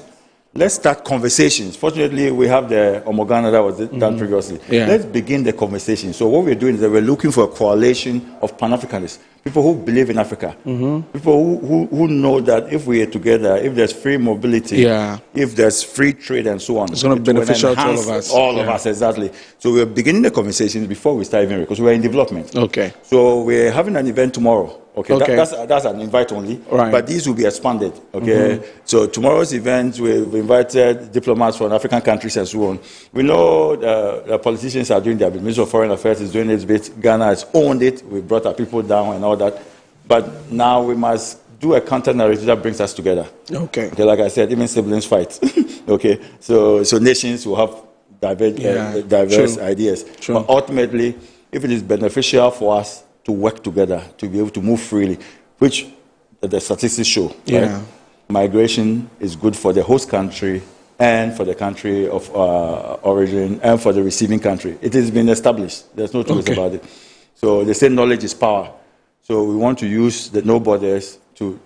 let's start conversations. Fortunately, we have the Omogana that was done previously. Let's begin the conversation. So what we're doing is that we're looking for a coalition of Pan-Africanists, people who believe in Africa, people who know that if we are together, if there's free mobility, if there's free trade and so on, it's going to be beneficial to all of us. All of us, exactly. So we're beginning the conversations before we start even, because we're in development. Okay. So we're having an event tomorrow. Okay. That's an invite only. Right. But these will be expanded. Okay. So tomorrow's event, we've invited diplomats from African countries and so on. We know the politicians are doing their bit. Minister of Foreign Affairs is doing its bit. Ghana has owned it. We brought our people down and all that. But now we must do a counter narrative that brings us together. Okay. Like I said, even siblings fight. Okay. So nations will have diverse ideas. True. But ultimately, if it is beneficial for us to work together, to be able to move freely, which the statistics show. Right? Migration is good for the host country and for the country of origin and for the receiving country. It has been established. There's no choice about it. So they say knowledge is power. So we want to use the no borders to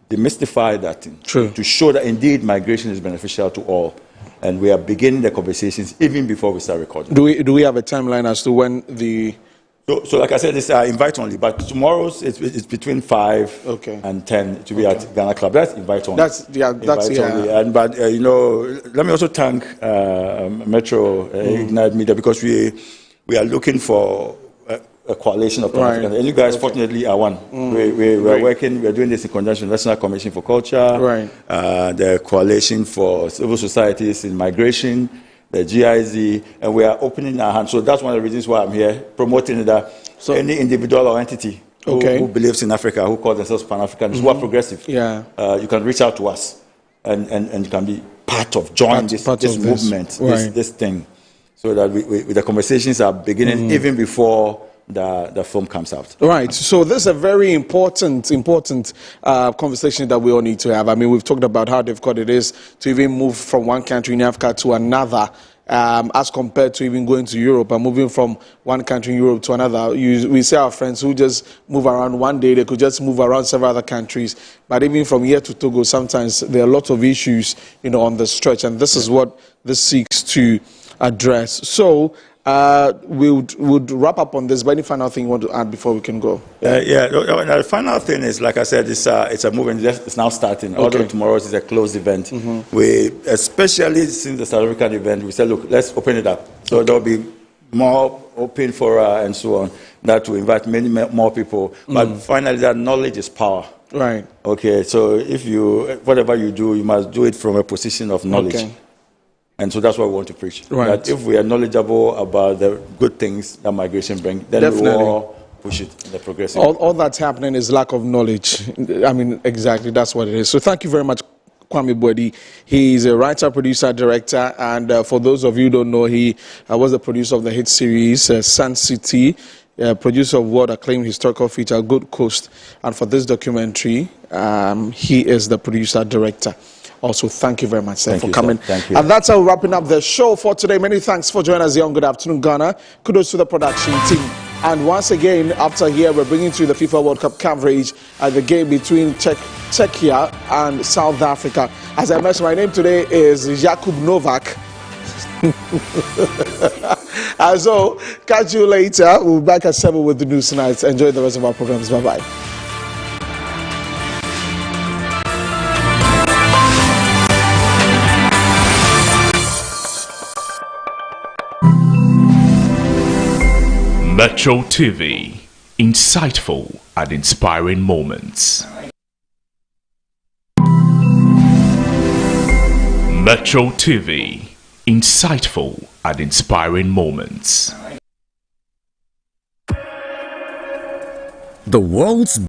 demystify that thing. True. To show that indeed migration is beneficial to all. And we are beginning the conversations even before we start recording. Do we have a timeline as to when the... So like I said, it's invite only, but tomorrow's it's between 5 and 10 to be at Ghana Club. That's invite only. Only. And but you know, let me also thank Metro Ignite Media, because we are looking for a coalition of Pan-Africans, and you guys fortunately are one. We are working. We are doing this in conjunction with the National Commission for Culture, the Coalition for Civil Societies in Migration, the GIZ, and we are opening our hands. So that's one of the reasons why I'm here, promoting that any individual or entity who believes in Africa, who calls themselves Pan-Africans, who are progressive, you can reach out to us and you can be part of, join this movement, this thing, so that the conversations are beginning even before the film comes out. Right. So this is a very important conversation that we all need to have. I mean, we've talked about how difficult it is to even move from one country in Africa to another, as compared to even going to Europe and moving from one country in Europe to another. We see our friends who just move around one day, they could just move around several other countries. But even from here to Togo, sometimes there are a lot of issues, on the stretch. And this is what this seeks to address. So, we would wrap up on this, but any final thing you want to add before we can go? The final thing is, like I said, it's a movement. It's now starting. Although tomorrow is a closed event. We, especially since the South African event, we said, look, let's open it up. So there'll be more open for and so on, that to invite many more people. But finally, that knowledge is power. Right. Okay, so whatever you do, you must do it from a position of knowledge. Okay. And so that's what we want to preach. Right. That if we are knowledgeable about the good things that migration brings, then we will all push it in the progressive. All that's happening is lack of knowledge. I mean, exactly, that's what it is. So thank you very much, Kwame Boadi. He's a writer, producer, director, and for those of you who don't know, he was the producer of the hit series Sun City, producer of world-acclaimed historical feature Good Coast, and for this documentary, he is the producer-director. Also, thank you very much, sir, Thank for you, coming. sir. Thank you. And that's how we're wrapping up the show for today. Many thanks for joining us here on Good Afternoon, Ghana. Kudos to the production team. And once again, after here, we're bringing to you the FIFA World Cup coverage at the game between Czechia and South Africa. As I mentioned, my name today is Jakub Novak. And so, catch you later. We'll be back at 7 with the news tonight. Enjoy the rest of our programs. Bye-bye. Metro TV, insightful and inspiring moments. Metro TV, insightful and inspiring moments. The world's